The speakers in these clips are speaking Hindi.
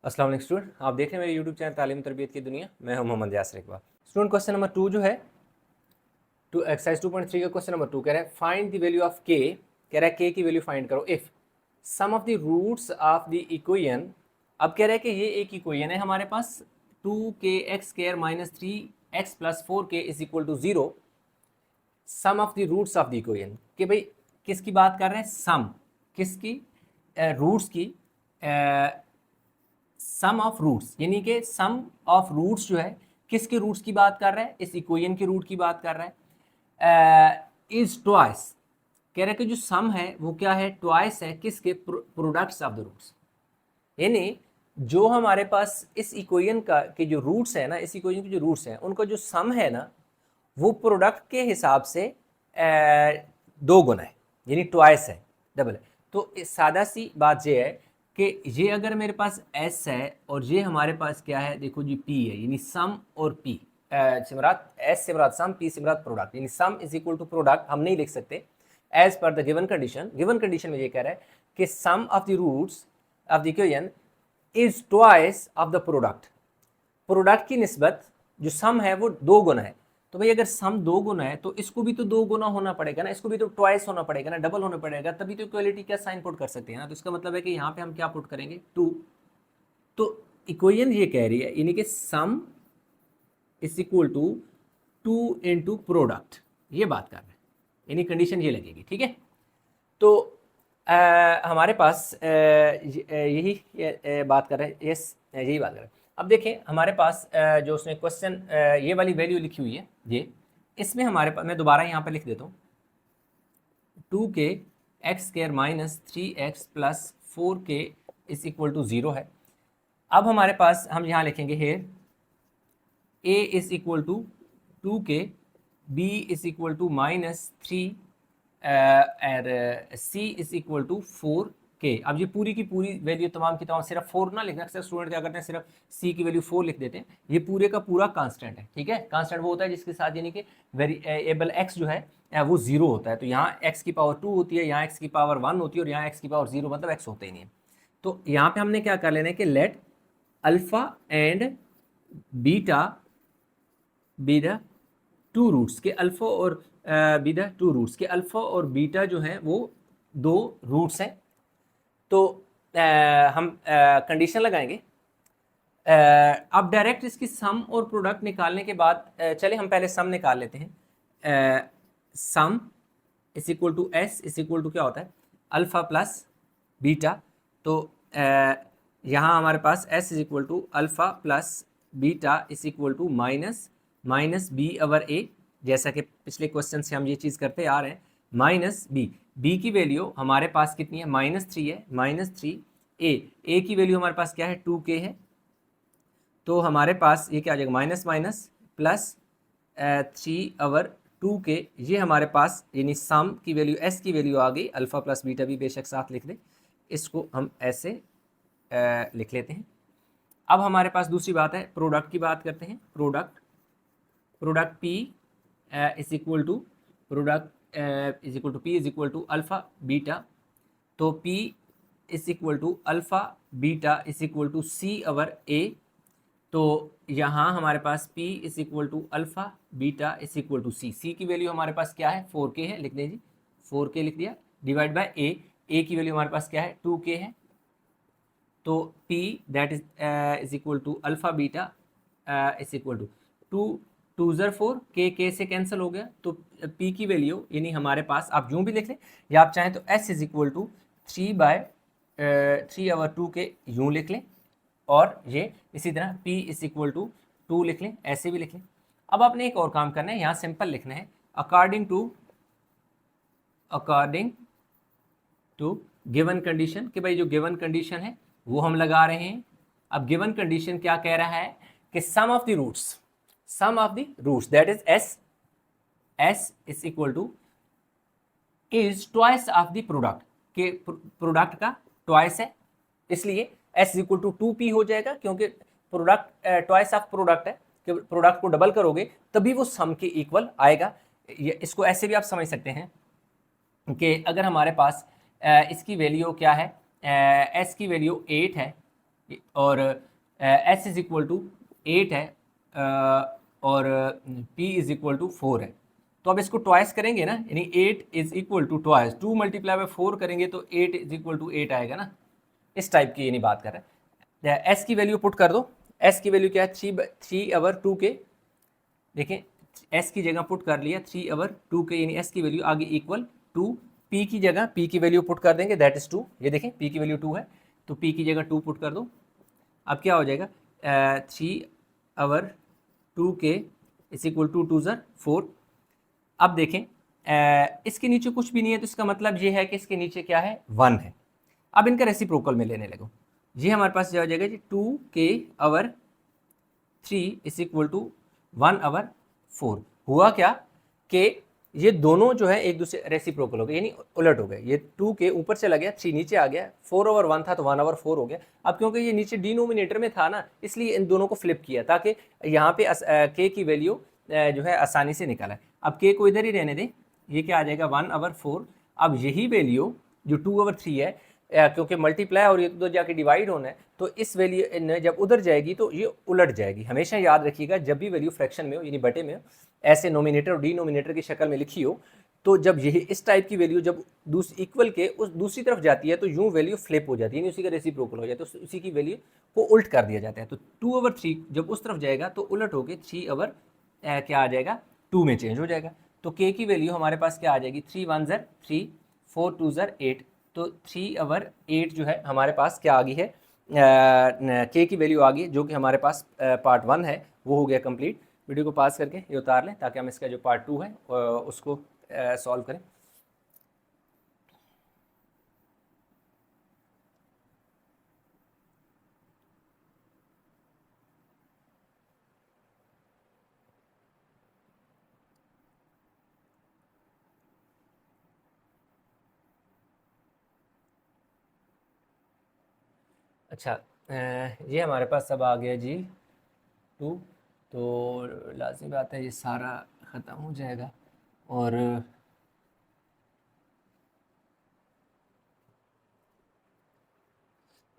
अस्सलाम वालेकुम स्टूडेंट, आप देख रहे हैं मेरे यूट्यूब चैनल तालीम तरबियत की दुनिया। मैं हूं Mohammad Yasir Iqbal. Student question number 2 जो है टू एक्सरसाइज 2.3 का क्वेश्चन नंबर 2 कह रहा है फाइंड द वैल्यू ऑफ के। कह रहा है के की वैल्यू फाइंड करो if sum of the roots of the equation. अब कह रहा है कि ये एक इक्वेशन है हमारे पास 2kx² - 3x + 4k is equal to 0। Sum of the roots of the equation कि भाई किसकी बात कर रहे हैं, सम किसकी, रूट्स की, सम ऑफ रूट्स यानी कि सम ऑफ रूट्स जो है किसके रूट्स की बात कर रहा है, इस इक्वेशन के रूट की बात कर रहा है। इज ट्वाइस, कह रहा है कि जो सम है वो क्या है, ट्वाइस है किसके, प्रोडक्ट्स ऑफ द रूट्स। यानी जो हमारे पास इस इक्वेशन का के जो रूट्स है ना, इस इक्वेशन के जो रूट्स हैं उनका जो सम है ना वो प्रोडक्ट के हिसाब से दो गुना है, यानी ट्वाइस है, डबल है। तो सादा सी बात ये है कि ये अगर मेरे पास एस है और ये हमारे पास क्या है, देखो जी पी है, यानी सम और पी सिमरात, एस सिमरात सम, पी सिमरात प्रोडक्ट, यानी sum is equal to product हम नहीं लिख सकते as per the given condition. Given condition में ये कह रहा है कि sum of the roots of the equation is twice of the product. Product की निस्बत जो सम है वो दो गुना है। तो भाई अगर सम दो गुना है तो इसको भी तो दो गुना होना पड़ेगा ना, इसको भी तो ट्वाइस होना पड़ेगा ना, डबल होना पड़ेगा, तभी तो इक्वलिटी का साइन पुट कर सकते हैं ना। तो इसका मतलब है कि यहाँ पे हम क्या पुट करेंगे, 2। तो इक्वेशन ये कह रही है यानी कि sum is equal to 2 into product, ये बात कर रहे हैं, यानी कंडीशन ये लगेगी। ठीक है, तो हमारे पास यही बात कर रहे हैं, यस यही बात कर रहे हैं। अब देखें हमारे पास जो उसने क्वेश्चन ये वाली वैल्यू लिखी हुई है, ये इसमें हमारे पास, मैं दोबारा यहाँ पे लिख देता हूँ, 2kx² - 3x + 4k is equal to 0 है। अब हमारे पास हम यहाँ लिखेंगे here a is equal to 2k, b is equal to -3 और c is equal to 4k। अब ये पूरी की पूरी वैल्यू तमाम की तमाम, सिर्फ 4 ना लिखना, अक्सर स्टूडेंट क्या करते हैं सिर्फ c की वैल्यू 4 लिख देते हैं। ये पूरे का पूरा कांस्टेंट है। ठीक है, कांस्टेंट वो होता है जिसके साथ यानी कि वेरिएबल x जो है वो 0 होता है। तो यहाँ x की पावर 2 होती है, यहाँ x की पावर 1 होती है और यहाँ x की पावर 0, मतलब x होता ही नहीं है। तो यहाँ पे हमने क्या कर लेना है कि let alpha and beta be the two roots के, अल्फा और बी द टू रूट्स के, अल्फा और बीटा जो है वो दो रूट्स हैं। तो हम कंडीशन लगाएंगे। अब डायरेक्ट इसकी सम और प्रोडक्ट निकालने के बाद चले हम पहले सम निकाल लेते हैं। Sum is equal to S is equal to क्या होता है, अल्फा प्लस बीटा। तो यहाँ हमारे पास S is equal to alpha plus beta is equal to minus B over A, जैसा कि पिछले क्वेश्चन से हम ये चीज़ करते आ रहे हैं, माइनस बी की वैल्यू हमारे पास कितनी है, -3 है, -3 ए की वैल्यू हमारे पास क्या है, 2k है। तो हमारे पास ये क्या आ जाएगा, माइनस माइनस प्लस 3/2k, ये हमारे पास यानी सम की वैल्यू, एस की वैल्यू आ गई। अल्फा प्लस बीटा भी बेशक साथ लिख दें, इसको हम ऐसे लिख लेते हैं। अब हमारे पास दूसरी बात है, प्रोडक्ट की बात करते हैं। Product P is equal to P is equal to alpha beta. तो P is equal to alpha beta is equal to C/A। तो यहाँ हमारे पास P is equal to alpha beta is equal to C की वैल्यू हमारे पास क्या है, 4k है, लिख दीजिए 4k लिख दिया, डिवाइड बाय A की वैल्यू हमारे पास क्या है, 2k है। तो P that is equal to alpha beta is equal to 2 ज़र 4, के से कैंसिल हो गया। तो P की वैल्यू यानी हमारे पास, आप यूँ भी लिख लें या आप चाहें तो S इज इक्वल टू 3/2 के यूँ लिख लें, और ये इसी तरह P इज इक्वल टू 2 लिख लें, ऐसे भी लिख लें। अब आपने एक और काम करना है, यहाँ सिंपल लिखना है अकॉर्डिंग टू गिवन कंडीशन, कि भाई जो गिवन कंडीशन है वो हम लगा रहे हैं। अब गिवन कंडीशन क्या कह रहा है कि sum of the roots that is S is equal to is twice of the product, के प्रोडक्ट का ट्वाइस है, इसलिए S is equal to 2p हो जाएगा, क्योंकि प्रोडक्ट ट्वाइस ऑफ प्रोडक्ट है, कि प्रोडक्ट को डबल करोगे तभी वो सम के इक्वल आएगा। इसको ऐसे भी आप समझ सकते हैं कि अगर हमारे पास इसकी वैल्यू क्या है, एस की वैल्यू 8 है, और एस इज इक्वल टू 8 है और पी इज इक्वल टू 4 है। तो अब इसको ट्वाइस करेंगे ना, यानी 8 is equal to twice, 2 multiply by 4 करेंगे तो 8 इज इक्वल टू 8 आएगा ना, इस टाइप की यानी बात कर रहे हैं। एस की वैल्यू पुट कर दो, एस की वैल्यू क्या है 3/2 देखें एस की जगह पुट कर लिया 3/2 यानी एस की वैल्यू आगे इक्वल टू पी की जगह पी की वैल्यू पुट कर देंगे दैट इज 2। ये देखें पी की वैल्यू 2 है तो पी की जगह 2 पुट कर दो। अब क्या हो जाएगा 3/2 इज इक्वल टू 2 * 4। अब देखें इसके नीचे कुछ भी नहीं है तो इसका मतलब ये है कि इसके नीचे क्या है 1 है। अब इनका रेसिप्रोकल में लेने लगो, ये हमारे पास हो जाएगा जी 2k/3 इज इक्वल टू 1/4। हुआ क्या कि ये दोनों जो है एक दूसरे रेसिप्रोकल हो गए यानी उलट हो गए, ये 2k ऊपर चला गया 3 नीचे आ गया, 4/1 था तो 1/4 हो गया। अब क्योंकि ये नीचे डिनोमिनेटर में था ना इसलिए इन दोनों को फ्लिप किया ताकि यहाँ पे k की वैल्यू जो है आसानी से निकला है। अब k को इधर ही रहने दें, ये क्या आ जाएगा 1/4। अब यही वैल्यू जो 2/3 है क्योंकि मल्टीप्लाई और ये तो जाके डिवाइड होना है तो इस वैल्यू जब उधर जाएगी तो ये उलट जाएगी। हमेशा याद रखिएगा जब भी वैल्यू फ्रैक्शन में हो यानी बटे में हो, ऐसे नोमिनेटर और डिनोमिनेटर की शक्ल में लिखी हो तो जब यही इस टाइप की वैल्यू जब इक्वल के उस दूसरी तरफ जाती है तो यूं वैल्यू फ्लिप हो जाती है, यानी उसी का रेसिप्रोकल हो जाता है, तो उसी की वैल्यू को उल्ट कर दिया जाता है। तो 2/3 जब उस तरफ जाएगा तो उलट होकर 3 क्या आ जाएगा 2 में चेंज हो जाएगा। तो k की वैल्यू हमारे पास क्या आ जाएगी 3 * 1 = 3, 4 * 2 = 8। तो 3/8 जो है हमारे पास क्या आ गई है k की वैल्यू आ गई जो कि हमारे पास पार्ट 1 है वो हो गया कंप्लीट। वीडियो को पास करके ये उतार लें ताकि हम इसका जो पार्ट 2 है उसको सॉल्व करें। अच्छा ये हमारे पास सब आ गया जी 2, तो लाज़मी बात है ये सारा ख़त्म हो जाएगा। और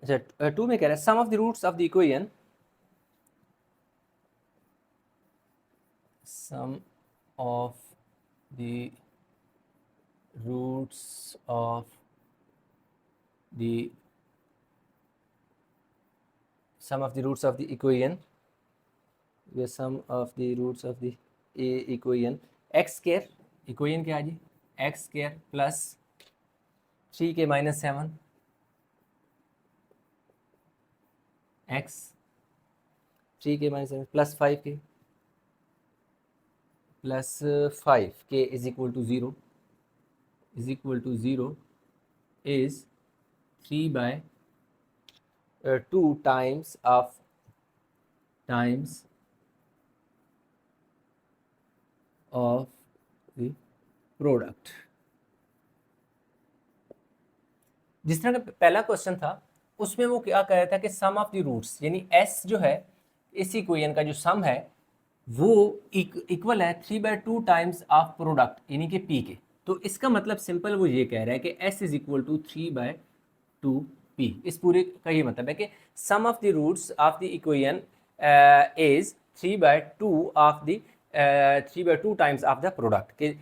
अच्छा 2 में कह रहा है sum of the roots of the equation, sum of the roots of the sum of the roots of the equation, the sum of the roots of the equation x square, equation क्या है जी x square plus 3k - 7 x 3k - 7 plus 5k plus 5k is equal to 0 is 3/2 times of the product. जिस तरह का पहला क्वेश्चन था उसमें वो क्या कह रहा था कि सम ऑफ द रूट्स यानी s जो है इस इक्वेशन का जो सम है वो इक्वल है 3/2 टाइम्स ऑफ प्रोडक्ट यानी कि p के। तो इसका मतलब सिंपल वो ये कह रहा है कि s is equal to 3/2 p। इस पूरे का ये मतलब है कि sum of the roots of the equation is 3/2 times of the product के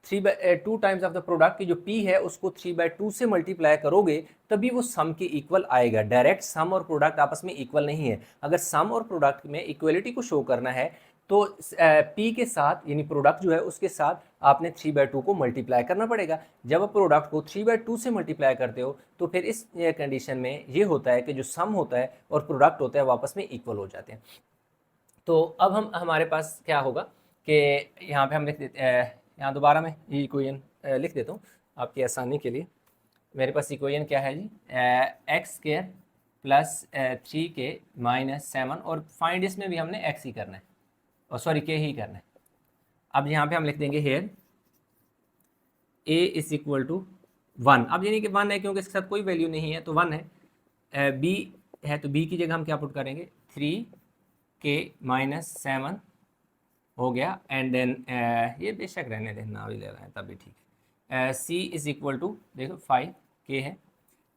3/2 टाइम्स ऑफ द प्रोडक्ट की जो p है उसको 3/2 से मल्टीप्लाई करोगे तभी वो सम के इक्वल आएगा। डायरेक्ट सम और प्रोडक्ट आपस में इक्वल नहीं है। अगर सम और प्रोडक्ट में इक्वलिटी को शो करना है तो p के साथ यानी प्रोडक्ट जो है उसके साथ आपने 3/2 को मल्टीप्लाई करना पड़ेगा। जब आप प्रोडक्ट को 3/2 से मल्टीप्लाई करते हो तो फिर इस कंडीशन में ये होता है कि जो सम होता है और प्रोडक्ट होता है वो आपस में इक्वल हो जाते हैं। तो अब हमारे पास क्या होगा कि यहाँ पे हम लिख देते यहाँ दोबारा मैं ये इक्वेशन लिख देता हूँ आपकी आसानी के लिए। मेरे पास इक्वेशन क्या है जी x² प्लस 3k - 7 और फाइंड इसमें भी हमने x ही करना है और सॉरी k ही करना है। अब यहाँ पे हम लिख देंगे here a is equal to 1। अब यानी कि 1 है क्योंकि इसके साथ कोई वैल्यू नहीं है तो 1 है। b है तो b की जगह हम क्या पुट करेंगे 3k - 7 हो गया एंड देन ये बेशक रहने देना भी ले रहा है तब भी ठीक है। c इज इक्वल टू देखो 5k है।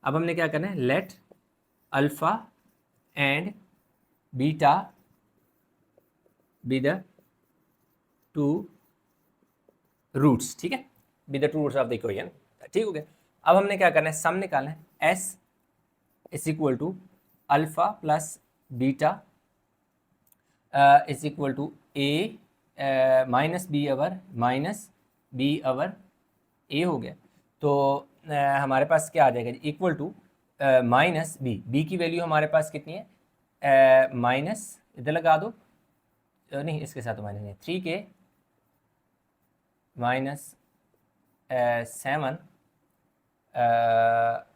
अब हमने क्या करना है let alpha and beta be the two roots, ठीक है, be the two roots of the equation, ठीक हो गया। अब हमने क्या करना है, सम निकालना है, S is equal to alpha plus beta is equal to A minus B over A हो गया। तो हमारे पास क्या आ जाएगा, इक्वल टू माइनस बी की वैल्यू हमारे पास कितनी है, माइनस, इधर लगा दो, नहीं इसके साथ माइनस नहीं, 3k माइनस 7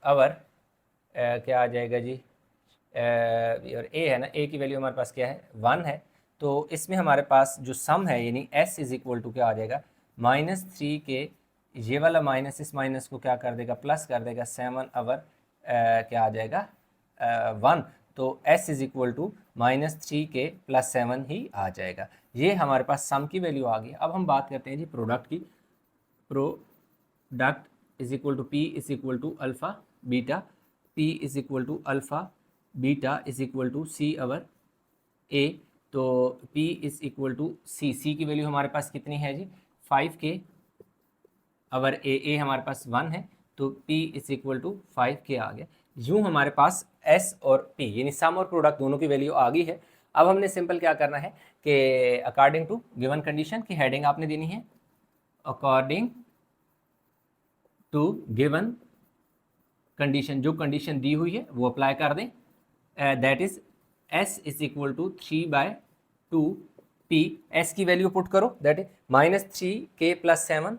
आवर क्या आ जाएगा जी, और ए है ना, ए की वैल्यू हमारे पास क्या है, 1 है। तो इसमें हमारे पास जो सम है यानी s इज इक्वल टू क्या आ जाएगा, -3k, ये वाला माइनस इस माइनस को क्या कर देगा, प्लस कर देगा, 7 आवर क्या आ जाएगा, 1। तो s is equal to -3k plus 7 ही आ जाएगा। ये हमारे पास सम की वैल्यू आ गई। अब हम बात करते हैं जी प्रोडक्ट की। Product is equal to P is equal to alpha beta, P is equal to alpha beta is equal to C over A. तो p is equal to C की वैल्यू हमारे पास कितनी है जी, 5k अवर ए हमारे पास 1 है, तो p is equal to 5k आ गया। यूँ हमारे पास s और p यानी सम और प्रोडक्ट दोनों की वैल्यू आ गई है। अब हमने सिंपल क्या करना है कि अकॉर्डिंग टू गिवन कंडीशन की हेडिंग आपने देनी है, अकॉर्डिंग टू गिवन कंडीशन, जो कंडीशन दी हुई है वो अप्लाई कर दें, that is s is equal to 3/2 p। s की वैल्यू पुट करो, that is -3k plus 7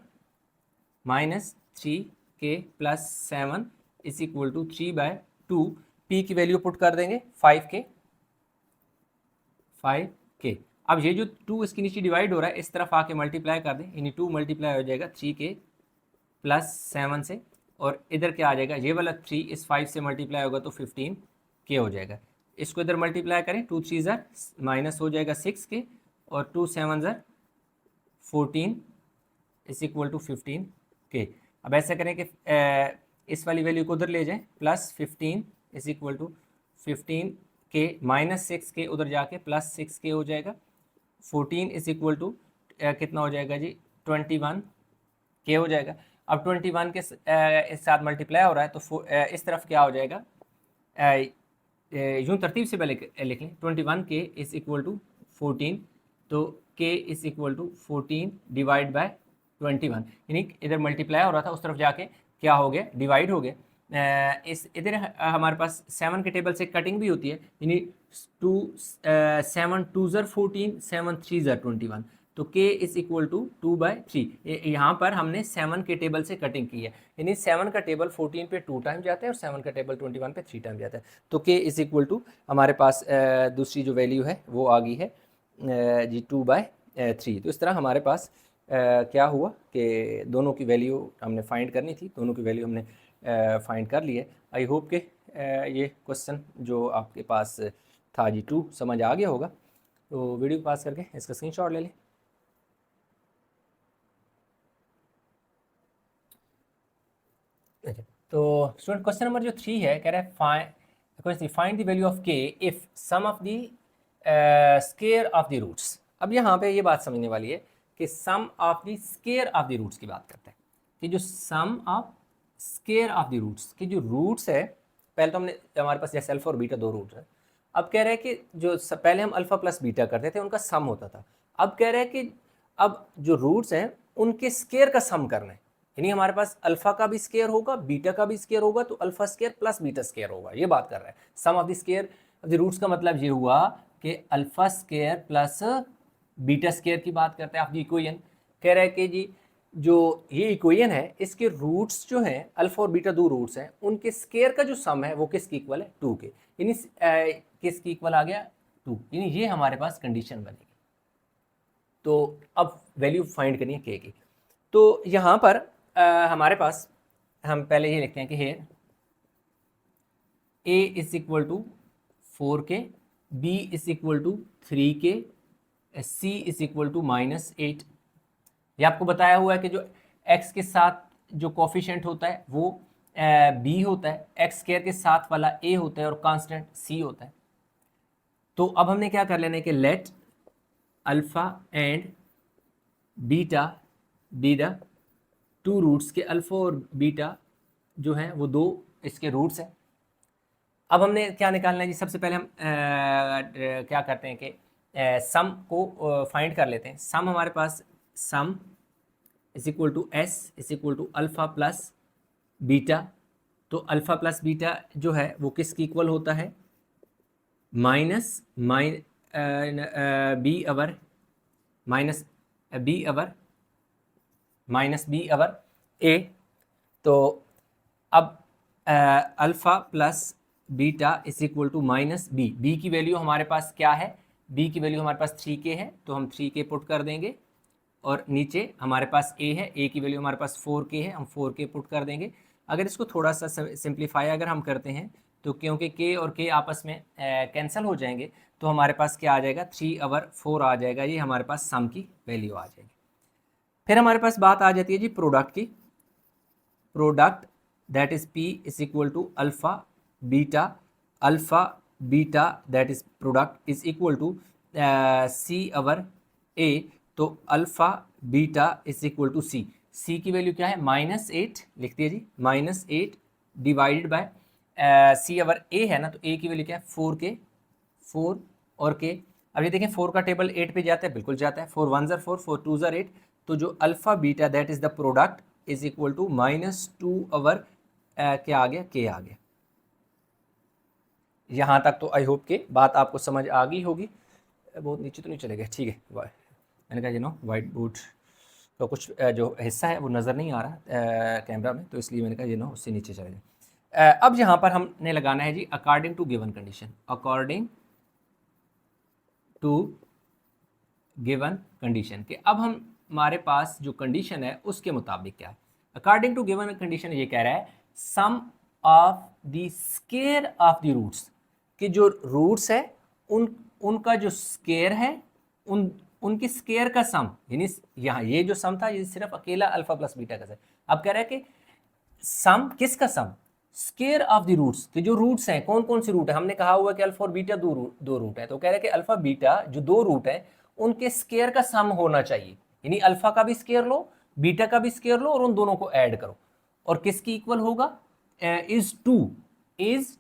-3k plus 7 is equal to 3/2, p की वैल्यू पुट कर देंगे 5k। अब ये जो 2 इसके नीचे डिवाइड हो रहा है, इस तरफ आके मल्टीप्लाई कर दें, यानी 2 मल्टीप्लाई हो जाएगा 3k प्लस 7 से, और इधर क्या आ जाएगा, ये वाला 3 इस 5 से मल्टीप्लाई होगा तो 15k हो जाएगा। इसको इधर मल्टीप्लाई करें, 2 3 ज़र माइनस हो जाएगा 6k, और 2 7 ज़र 14 इस इक्वल टू 15k। अब ऐसा करें कि इस वाली वैल्यू को उधर ले जाएं, प्लस 15 इस equal to 15k minus 6k उधर जाके प्लस 6k हो जाएगा। 14 इस इक्वल टू कितना हो जाएगा जी, 21k हो जाएगा। अब 21 के इस साथ मल्टीप्लाई हो रहा है, तो इस तरफ क्या हो जाएगा, यूँ तरतीब से पहले लिख लें, 21k इज इक्वल टू 14, तो k is equal to 14 divide by 21, यानी इधर मल्टीप्लाई हो रहा था, उस तरफ जाके क्या हो गया, डिवाइड हो गया। इस इधर हमारे पास 7 के टेबल से कटिंग भी होती है, यानी 7 2 ज़र 14, 7 3 ज़र 21, तो k इज इक्वल टू 2/3। यहाँ पर हमने 7 के टेबल से कटिंग की है, यानी 7 का टेबल 14 पे 2 टाइम जाता है और 7 का टेबल 21 पे 3 टाइम जाता है। तो k इज इक्वल टू हमारे पास दूसरी जो वैल्यू है वो आ गई है जी 2/3। तो इस तरह हमारे पास क्या हुआ कि दोनों की वैल्यू हमने फाइंड करनी थी, दोनों की वैल्यू हमने फाइंड कर ली है। आई होप कि ये क्वेश्चन जो आपके पास था जी 2 समझ आ गया होगा। तो वीडियो पास करके इसका स्क्रीनशॉट ले लें। तो स्टूडेंट क्वेश्चन नंबर जो 3 है, कह रहा है find the value of k if sum of the square of the roots. अब यहाँ पे ये बात समझने वाली है कि sum of the square of the roots की बात करते हैं, कि जो sum of square of the roots के जो रूट्स है, पहले तो हमने हमारे पास जैसे अल्फा और बीटा 2 रूट्स है। अब कह रहे हैं कि जो पहले हम अल्फा प्लस बीटा करते थे उनका सम होता था, अब कह रहे हैं कि अब जो रूट्स हैं उनके स्क्वायर का सम करना है, यानी हमारे पास अल्फा का भी स्क्वायर होगा, बीटा का भी स्क्वायर होगा, तो alpha square plus beta square होगा। ये बात कर रहा है sum of the square of the roots का मतलब ये हुआ कि alpha square plus beta square की बात करते हैं आप इक्वेशन। कह रहा है कि जी जो ये इक्वेशन है इसके रूट्स जो हैं, अल्फा और बीटा 2 रूट्स हैं, उनके स्क्वायर का जो सम है वो किसकी इक्वल है, 2 के, यानी किसकी इक्वल आ गया, 2, यानी ये हमारे पास कंडीशन बनेगी। तो अब वैल्यू फाइंड करनी है k की। तो यहाँ पर हमारे पास हम पहले ये लिखते हैं कि here a is equal to 4k, b is equal to 3k, c is equal to -8। ये आपको बताया हुआ है कि जो x के साथ जो कोफिशिएंट होता है वो b होता है, x स्क्वायर के साथ वाला a होता है और कांस्टेंट c होता है। तो अब हमने क्या कर लेना है कि let alpha and beta be the two roots के अल्फ़ा और बीटा जो है वो दो इसके रूट्स हैं। अब हमने क्या निकालना है जी, सबसे पहले हम क्या करते हैं कि सम को फाइंड कर लेते हैं। सम हमारे पास sum is equal to S is equal to alpha plus beta. तो अल्फ़ा प्लस बीटा जो है वो किसकी इक्वल होता है, minus B over minus B over A. तो अब alpha plus beta is equal to minus B. B की वैल्यू हमारे पास क्या है, बी की वैल्यू हमारे पास 3k है, तो हम 3k पुट कर देंगे। और नीचे हमारे पास a है, a की वैल्यू हमारे पास 4k है, हम 4k पुट कर देंगे। अगर इसको थोड़ा सा सिंप्लीफाई अगर हम करते हैं तो क्योंकि k और k आपस में कैंसिल हो जाएंगे, तो हमारे पास क्या आ जाएगा, 3/4 आ जाएगा। ये हमारे पास सम की वैल्यू आ जाएगी। फिर हमारे पास बात आ जाती है जी प्रोडक्ट की। Product that is p is equal to alpha beta that is product is equal to c/a। तो alpha beta is equal to c की वैल्यू क्या है, -8 लिख दिया जी, -8 डिवाइडेड बाय c/a है ना, तो a की वैल्यू क्या है 4k, 4 और k। अब ये देखें 4 का टेबल 8 पे जाता है, बिल्कुल जाता है, 4 1 4 4 2 8। तो जो alpha beta that is the product is equal to -2 क्या आ गया, k आ गया। यहाँ तक तो आई होप के बात आपको समझ आ गई होगी। बहुत नीचे तो नहीं चले गए, ठीक है। मैंने कहा वाइट बोर्ड का कुछ जो हिस्सा है वो नज़र नहीं आ रहा कैमरा में, तो इसलिए मैंने कहा उससे नीचे चले गए। अब यहाँ पर हमने लगाना है जी according to given condition. According to given condition के अब हमारे पास जो कंडीशन है उसके मुताबिक क्या है। अकॉर्डिंग टू गिवन कंडीशन ये कह रहा है sum of the square of the roots, कि जो रूट्स है उनका जो स्क्वायर है उनके स्क्वायर का सम, यानी यहाँ ये जो सम था ये सिर्फ अकेला अल्फा प्लस बीटा का सम। अब कह रहा है कि सम किसका सम, स्क्वायर ऑफ द रूट्स, कि जो रूट्स हैं कौन कौन से रूट है। हमने कहा हुआ कि अल्फा और बीटा दो रूट है, तो कह रहा है कि अल्फा बीटा जो दो रूट है उनके स्क्वायर का सम होना चाहिए, यानी अल्फा का भी स्क्वायर लो, बीटा का भी स्क्वायर लो और उन दोनों को ऐड करो। और किसकी इक्वल होगा, is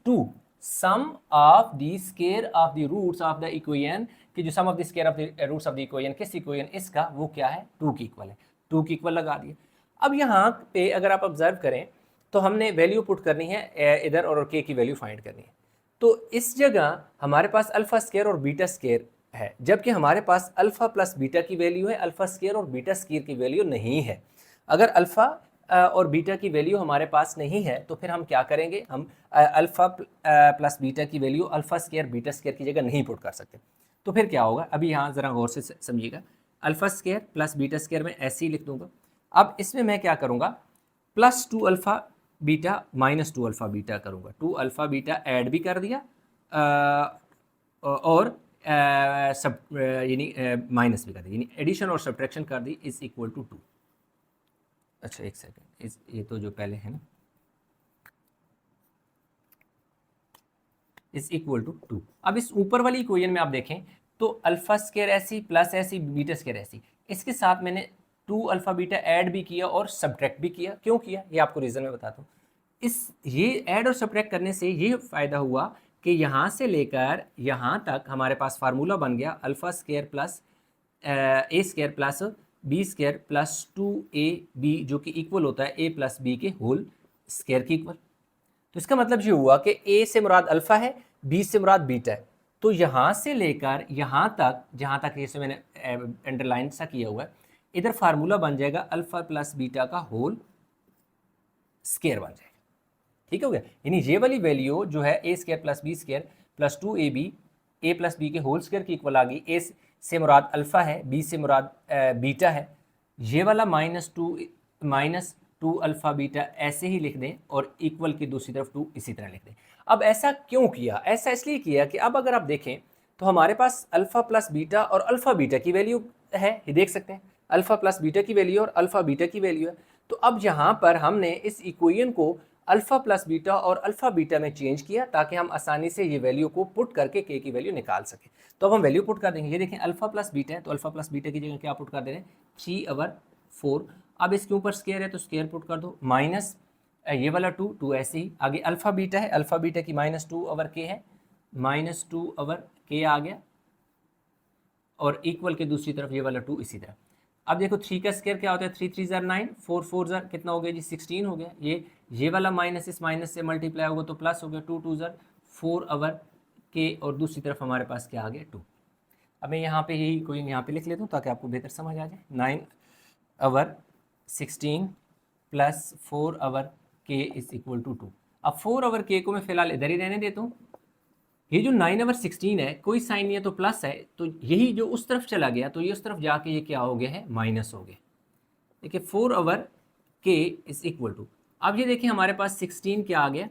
to sum of the square of the roots of the equation, कि जो sum of the square of the roots of the equation, किस इक्वेशन इसका, वो क्या है 2 की इक्वल है। 2 की इक्वल लगा दिया। अब यहाँ पे अगर आप ऑब्जर्व करें तो हमने वैल्यू पुट करनी है इधर और के की वैल्यू फाइंड करनी है। तो इस जगह हमारे पास अल्फा स्क्वायर और बीटा स्क्वायर है, जबकि हमारे पास अल्फा प्लस बीटा की वैल्यू है, अल्फा स्क्वायर और बीटा स्क्वायर की वैल्यू नहीं है। अगर अल्फा और बीटा की वैल्यू हमारे पास नहीं है तो फिर हम क्या करेंगे, हम अल्फा प्लस बीटा की value alpha square beta square की जगह नहीं पुट कर सकते। तो फिर क्या होगा, अभी यहाँ ज़रा गौर से समझिएगा। Alpha square plus beta square में ऐसे ही लिख दूंगा। अब इसमें मैं क्या करूँगा, +2 अल्फ़ा बीटा -2 अल्फ़ा बीटा करूँगा। 2 अल्फ़ा बीटा ऐड भी कर दिया और सब यानी माइनस भी कर दिया, यानी एडिशन और सब्ट्रैक्शन कर दी, इज इक्वल टू 2। अच्छा एक सेकेंड, ये तो जो पहले है ना, इज इक्वल टू 2। अब इस ऊपर वाली इक्वेशन में आप देखें तो अल्फा स्क्वायर ऐसी प्लस ऐसी बीटा स्क्वायर ऐसी, इसके साथ मैंने 2 अल्फा बीटा ऐड भी किया और सब्ट्रैक्ट भी किया। क्यों किया ये आपको रीज़न में बताता हूँ। ये ऐड और सब्ट्रैक्ट करने से ये फ़ायदा हुआ कि यहाँ से लेकर यहाँ तक हमारे पास फार्मूला बन गया alpha square plus A square plus B square plus 2ab, जो कि इक्वल होता है a प्लस बी के होल स्क्वायर की इक्वल। तो इसका मतलब ये हुआ कि a से मुराद अल्फ़ा है, b से मुराद बीटा है। तो यहाँ से लेकर यहाँ तक, जहाँ तक जैसे मैंने अंडरलाइन सा किया हुआ है, इधर फार्मूला बन जाएगा अल्फ़ा प्लस बीटा का होल स्क्वायर बन जाएगा। ठीक हो गया, यानी ये वाली वैल्यू जो है a square plus B square plus 2ab a plus B के होल स्क्वायर की इक्वल आ गई। a से मुराद अल्फ़ा है, b से मुराद बीटा है। ये वाला -2 अल्फ़ा बीटा ऐसे ही लिख दें और इक्वल की दूसरी तरफ 2 इसी तरह लिख दें। अब ऐसा क्यों किया, ऐसा इसलिए किया कि अब अगर आप देखें तो हमारे पास अल्फ़ा प्लस बीटा और अल्फ़ा बीटा की वैल्यू है, ये देख सकते हैं अल्फ़ा प्लस बीटा की वैल्यू और अल्फ़ा बीटा की वैल्यू है। तो अब यहाँ पर हमने इस इक्वेशन को अल्फ़ा प्लस बीटा और अल्फ़ा बीटा में चेंज किया ताकि हम आसानी से ये वैल्यू को पुट करके के की वैल्यू निकाल सकें। तो अब हम वैल्यू पुट कर देंगे। ये देखें अल्फ़ा प्लस बीटा है, तो अल्फ़ा प्लस बीटा की जगह क्या पुट कर दे रहे हैं, 3/4। अब इसके ऊपर स्केयर है तो स्केयर पुट कर दो, माइनस ये वाला 2 ऐसे ही। आगे अल्फ़ा बीटा है, अल्फ़ा बीटा की -2/k है, -2/k आ गया, और इक्वल के दूसरी तरफ ये वाला 2 इसी तरह। अब देखो 3 का स्केयर क्या होता है, 3 3 ज़र 9, 4 4 ज़र कितना हो गया जी 16 हो गया। ये वाला माइनस इस माइनस से मल्टीप्लाई होगा तो प्लस हो गया, 2 2 ज़र 4/k, और दूसरी तरफ हमारे पास क्या आ गया 2। अब मैं यहाँ पे यही कोई यहाँ पे लिख लेता हूँ ताकि आपको बेहतर समझ आ जाए। 9/16 plus 4/k is equal to 2। अब 4/k को मैं फिलहाल इधर ही रहने देता हूँ। ये जो 9/16 है कोई साइन नहीं है तो प्लस है, तो यही जो उस तरफ चला गया तो ये उस तरफ जाके ये क्या हो गया है, माइनस हो गया। देखिए 4/k इज इक्वल टू, अब ये देखिए हमारे पास 16 क्या आ गया,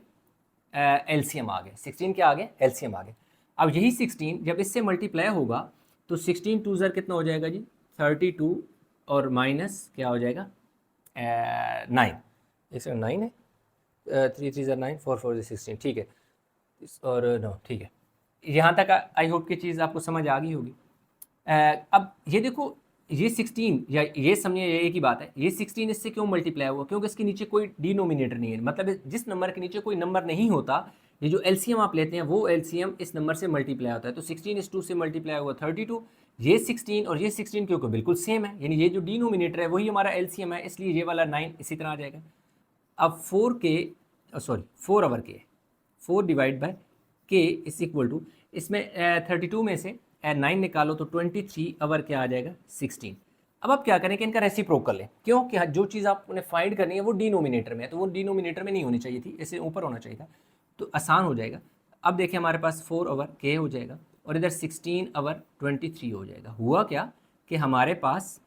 एलसीएम आ गया। 16 क्या आ गया, एलसीएम आ गया। अब यही 16 जब इससे मल्टीप्लाई होगा तो 16 2 ज़र कितना हो जाएगा जी 32, और माइनस क्या हो जाएगा 9, 9 है, 3 3 ज़र 9, 4 4 ज़र 16, ठीक है, और 9, ठीक है। यहाँ तक आई होप की चीज़ आपको समझ आ गई होगी। अब ये देखो ये 16 या ये समझिए ये एक ही बात है, ये 16 इससे क्यों मल्टीप्लाई हुआ, क्योंकि इसके नीचे कोई डिनोमिनेटर नहीं है, मतलब जिस नंबर के नीचे कोई नंबर नहीं होता, ये जो एलसीएम आप लेते हैं वो एलसीएम इस नंबर से मल्टीप्लाई होता है। तो 16 इस 2 से मल्टीप्लाई हुआ 32, ये 16 और ये 16 क्योंकि बिल्कुल सेम है, यानी ये जो डिनोमिनेटर है वही हमारा एलसीएम है, इसलिए ये वाला 9 इसी तरह आ जाएगा। अब 4/k 4 divide by k is equal to, इसमें 32 में से 9 निकालो तो 23 क्या आ जाएगा 16। अब आप क्या करें कि इनका रेसिप्रोकल लें, क्यों कि जो चीज़ आपने फाइंड करनी है वो डिनोमिनेटर में है, तो वो डिनोमिनेटर में नहीं होनी चाहिए थी, इसे ऊपर होना चाहिए था, तो आसान हो जाएगा। अब देखिए हमारे पास 4/k हो जाएगा और इधर 16/23 हो जाएगा। हुआ क्या कि हमारे पास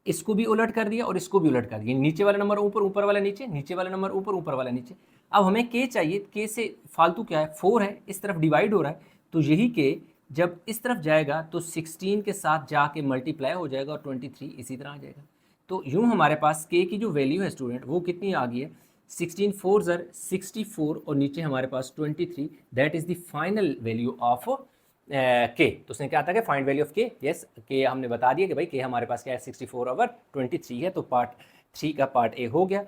इसको भी उलट कर दिया और इसको भी उलट कर दिया, नीचे वाला नंबर ऊपर, ऊपर वाला नीचे, नीचे वाला नंबर ऊपर, ऊपर वाला नीचे। अब हमें k चाहिए, k से फालतू क्या है 4 है, इस तरफ डिवाइड हो रहा है, तो यही k जब इस तरफ जाएगा तो 16 के साथ जाके मल्टीप्लाई हो जाएगा और 23 इसी तरह आ जाएगा। तो यूँ हमारे पास k की जो वैल्यू है स्टूडेंट वो कितनी आ गई है, 16 4 ज़र 64 और नीचे हमारे पास 23, that is the final value of के। तो उसने क्या था कि फाइंड वैल्यू ऑफ के, यस के हमने बता दिया कि भाई के हमारे पास क्या है 64/23 है, तो पार्ट 3 का पार्ट ए हो गया।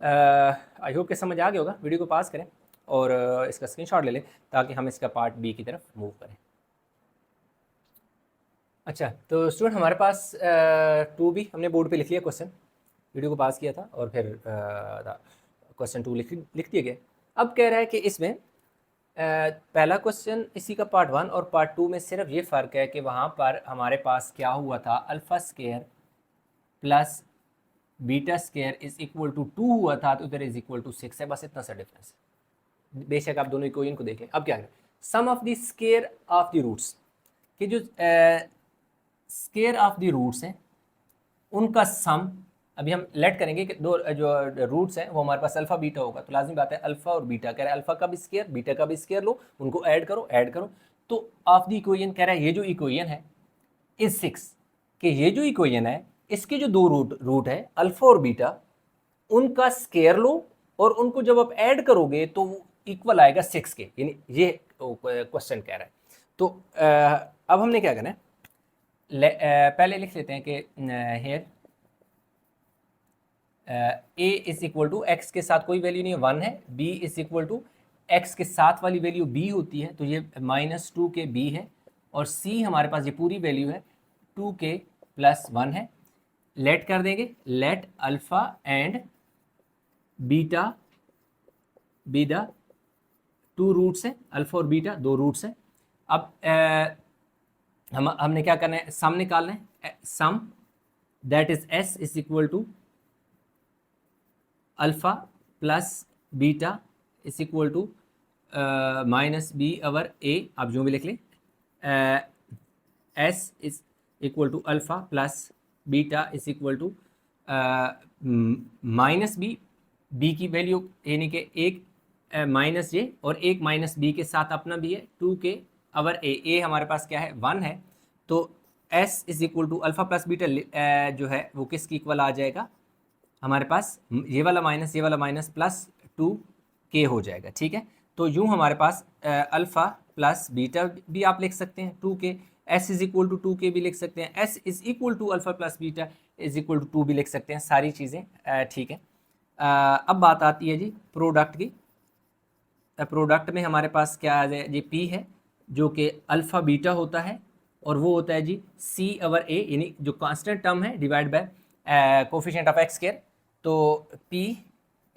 आई होप के समझ आ गया होगा। वीडियो को पास करें और इसका स्क्रीनशॉट ले लें ताकि हम इसका पार्ट बी की तरफ मूव करें। अच्छा तो स्टूडेंट हमारे पास 2b हमने बोर्ड पे लिख लिया क्वेश्चन, वीडियो को पास किया था और फिर क्वेश्चन 2 लिख दिया गया। अब कह रहा है कि इसमें पहला क्वेश्चन इसी का पार्ट 1 और पार्ट 2 में सिर्फ ये फ़र्क है कि वहाँ पर हमारे पास क्या हुआ था, alpha square plus beta square is equal to 2 हुआ था, तो इधर इज इक्वल टू 6 है, बस इतना सा डिफरेंस है। बेशक आप दोनों इक्वेशन को देखें। अब क्या है, sum of the square of the roots, कि जो स्केयर ऑफ द रूट्स हैं उनका सम, अभी हम लेट करेंगे कि दो जो रूट्स हैं वो हमारे पास अल्फा बीटा होगा, तो लाजमी बात है अल्फा और बीटा, कह रहा है अल्फा का भी स्केयर बीटा का भी स्केयर लो, उनको ऐड करो। तो ऑफ द इक्वेशन कह रहा है ये जो इक्वेशन है इज 6, कि ये जो इक्वेशन है इसके जो दो रूट है अल्फा और बीटा, उनका स्केयर लो और उनको जब आप ऐड करोगे तो वो इक्वल आएगा 6 के, यानी ये क्वेश्चन कह रहा है। तो अब हमने क्या करना है, पहले लिख लेते हैं कि here a is equal to x के साथ कोई वैल्यू नहीं है 1 है, b is equal to x के साथ वाली वैल्यू बी होती है, तो ये -2k b है, और सी हमारे पास ये पूरी वैल्यू है 2k + 1 है। लेट कर देंगे, let alpha and beta be the 2 roots हैं, अल्फा और बीटा 2 रूट्स हैं। अब हमने क्या करना है, सम निकालना है, sum that is S is equal to alpha plus beta is equal to -b/a, आप जो भी लिख लें, S is equal to alpha plus beta is equal to -b की वैल्यू यानी कि एक -j और एक -b के साथ अपना भी है 2k/a, हमारे पास क्या है 1 है, तो s is equal to alpha plus beta जो है वो किसकी इक्वल आ जाएगा, हमारे पास ये वाला माइनस प्लस टू के हो जाएगा। ठीक है, तो यूँ हमारे पास अल्फ़ा प्लस बीटा भी आप लिख सकते हैं 2k, S is equal to 2k भी लिख सकते हैं, s is equal to alpha plus beta is equal to 2 भी लिख सकते हैं, सारी चीज़ें ठीक है। अब बात आती है जी प्रोडक्ट की। प्रोडक्ट में हमारे पास क्या है जी, पी है जो कि अल्फ़ा बीटा होता है, और वो होता है जी सी ओवर ए, यानी जो कांस्टेंट टर्म है divide by coefficient of X square. तो P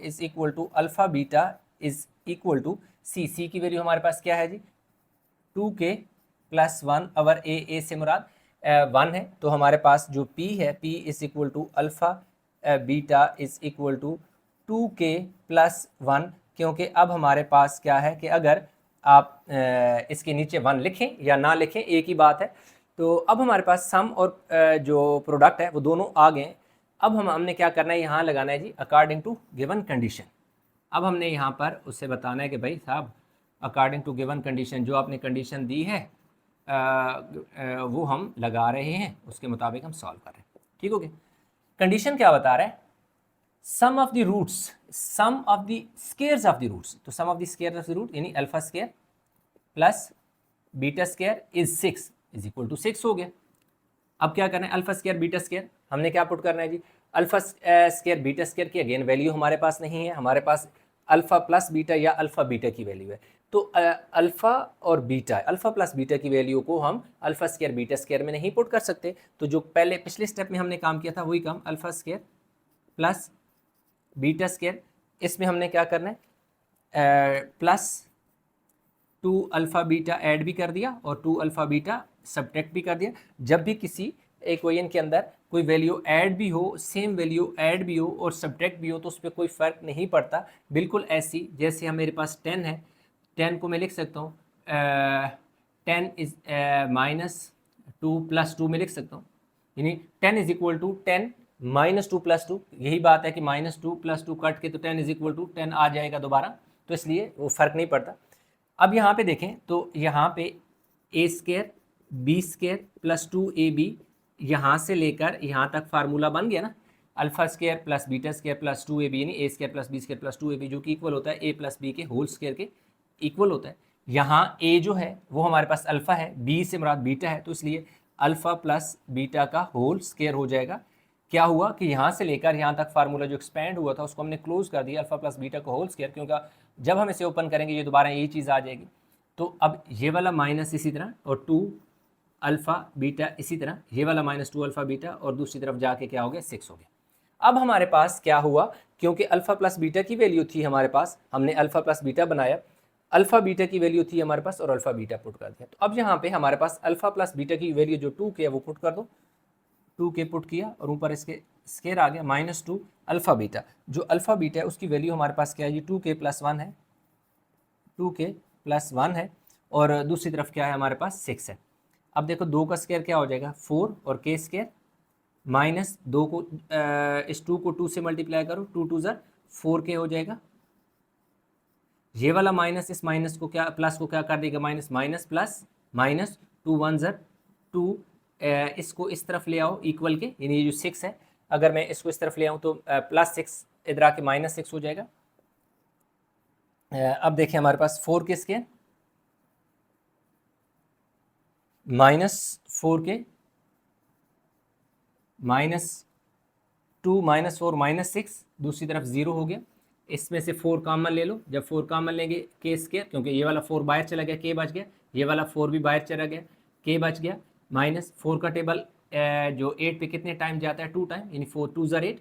is equal to alpha beta is equal to C की वैल्यू हमारे पास क्या है जी 2k प्लस 1 ओवर ए से मुराद 1 है। तो हमारे पास जो p है, p is equal to alpha beta is equal to 2k plus 1, क्योंकि अब हमारे पास क्या है कि अगर आप इसके नीचे 1 लिखें या ना लिखें एक ही बात है। तो अब हमारे पास सम और जो प्रोडक्ट है वो दोनों आ गए। अब हमने क्या करना है, यहाँ लगाना है जी अकॉर्डिंग टू गिवन कंडीशन। अब हमने यहाँ पर उससे बताना है कि भाई साहब अकॉर्डिंग टू गिवन कंडीशन, जो आपने कंडीशन दी है वो हम लगा रहे हैं, उसके मुताबिक हम सॉल्व कर रहे हैं। ठीक हो गया। कंडीशन क्या बता रहा है, sum of the roots, sum of the squares of the roots. तो sum of the square of the root यानी alpha square plus beta square is 6 is equal to 6 हो गया। अब क्या करना है, अल्फा स्क्वायर बीटा स्क्वायर हमने क्या पुट करना है जी, अल्फा स्क्वायर बीटा स्क्वायर की अगेन वैल्यू हमारे पास नहीं है, हमारे पास अल्फा प्लस बीटा या अल्फा बीटा की वैल्यू है। तो अल्फा और बीटा, अल्फा प्लस बीटा की वैल्यू को हम अल्फा स्क्वायर बीटा स्क्वायर में नहीं पुट कर सकते। तो जो पहले पिछले स्टेप में हमने काम किया था वही काम, alpha square plus beta square, इसमें हमने क्या करना है प्लस 2 अल्फ़ा बीटा ऐड भी कर दिया और 2 अल्फ़ा बीटा सब्ट्रैक्ट भी कर दिया। जब भी किसी इक्वेशन के अंदर कोई वैल्यू ऐड भी हो, सेम वैल्यू ऐड भी हो और सब्ट्रैक्ट भी हो, तो उस पर कोई फ़र्क नहीं पड़ता। बिल्कुल ऐसी जैसे हम मेरे पास 10 है, 10 को मैं लिख सकता हूँ 10 इज -2 प्लस 2 में लिख सकता हूँ, यानी 10 इज इक्वल टू 10 -2 प्लस 2। यही बात है कि -2 प्लस 2 कट के तो 10 इज इक्वल टू 10 आ जाएगा दोबारा, तो इसलिए वो फ़र्क नहीं पड़ता। अब यहाँ पे देखें तो यहाँ पे A square B square plus 2ab, यहाँ से लेकर यहाँ तक फार्मूला बन गया ना, alpha square plus beta square plus 2ab, यानी A square plus B square plus 2ab, जो कि इक्वल होता है ए प्लस बी के होल स्क्वायर के इक्वल होता है। यहाँ ए जो है वो हमारे पास अल्फ़ा है, बी से मुराद बीटा है, तो इसलिए अल्फ़ा प्लस बीटा का होल स्क्वायर हो जाएगा। क्या हुआ कि यहाँ से लेकर यहाँ तक फार्मूला जो एक्सपेंड हुआ था उसको हमने क्लोज कर दिया, अल्फ़ा प्लस बीटा का होल स्क्वायर, क्योंकि जब हम इसे ओपन करेंगे ये दोबारा यही चीज़ आ जाएगी। तो अब ये वाला माइनस इसी तरह और 2 अल्फ़ा बीटा इसी तरह, ये वाला -2 अल्फ़ा बीटा और दूसरी तरफ जाके क्या हो गया 6 हो गया। अब हमारे पास क्या हुआ, क्योंकि अल्फ़ा प्लस बीटा की वैल्यू थी हमारे पास, हमने अल्फ़ा प्लस बीटा बनाया, अल्फ़ा बीटा की वैल्यू थी हमारे पास और अल्फ़ा बीटा पुट कर दिया। तो अब यहाँ पे हमारे पास अल्फ़ा प्लस बीटा की वैल्यू जो 2k है वो पुट कर दो, 2k पुट किया और ऊपर इसके स्क्वायर आ गया -2 अल्फ़ा बीटा। जो अल्फ़ा बीटा है उसकी वैल्यू हमारे पास क्या है जी 2k प्लस 1 है, 2k प्लस 1 है, और दूसरी तरफ क्या है हमारे पास 6 है। अब देखो 2 का स्क्वायर क्या हो जाएगा 4 और k स्क्वायर माइनस 2 को इस 2 को 2 से मल्टीप्लाई करो, 2 2 ज़र 4k हो जाएगा। ये वाला माइनस इस माइनस को क्या प्लस को क्या कर देगा, माइनस माइनस प्लस माइनस 2 1 ज़र 2, इसको इस तरफ ले आओ इक्वल के, यानी ये जो 6 है अगर मैं इसको इस तरफ ले आऊँ तो +6 इधर आके -6 हो जाएगा। अब देखिए हमारे पास 4 के स्क्वायर -4k -2 -4 -6, दूसरी तरफ 0 हो गया। इसमें से 4 कॉमन ले लो, जब 4 कॉमन लेंगे k स्क्वायर, क्योंकि ये वाला 4 बाहर चला गया k बच गया, ये वाला 4 भी बाहर चला गया k बच गया, -4 का टेबल जो 8 पे कितने टाइम जाता है 2 टाइम, यानी 4 2 ज़र 8,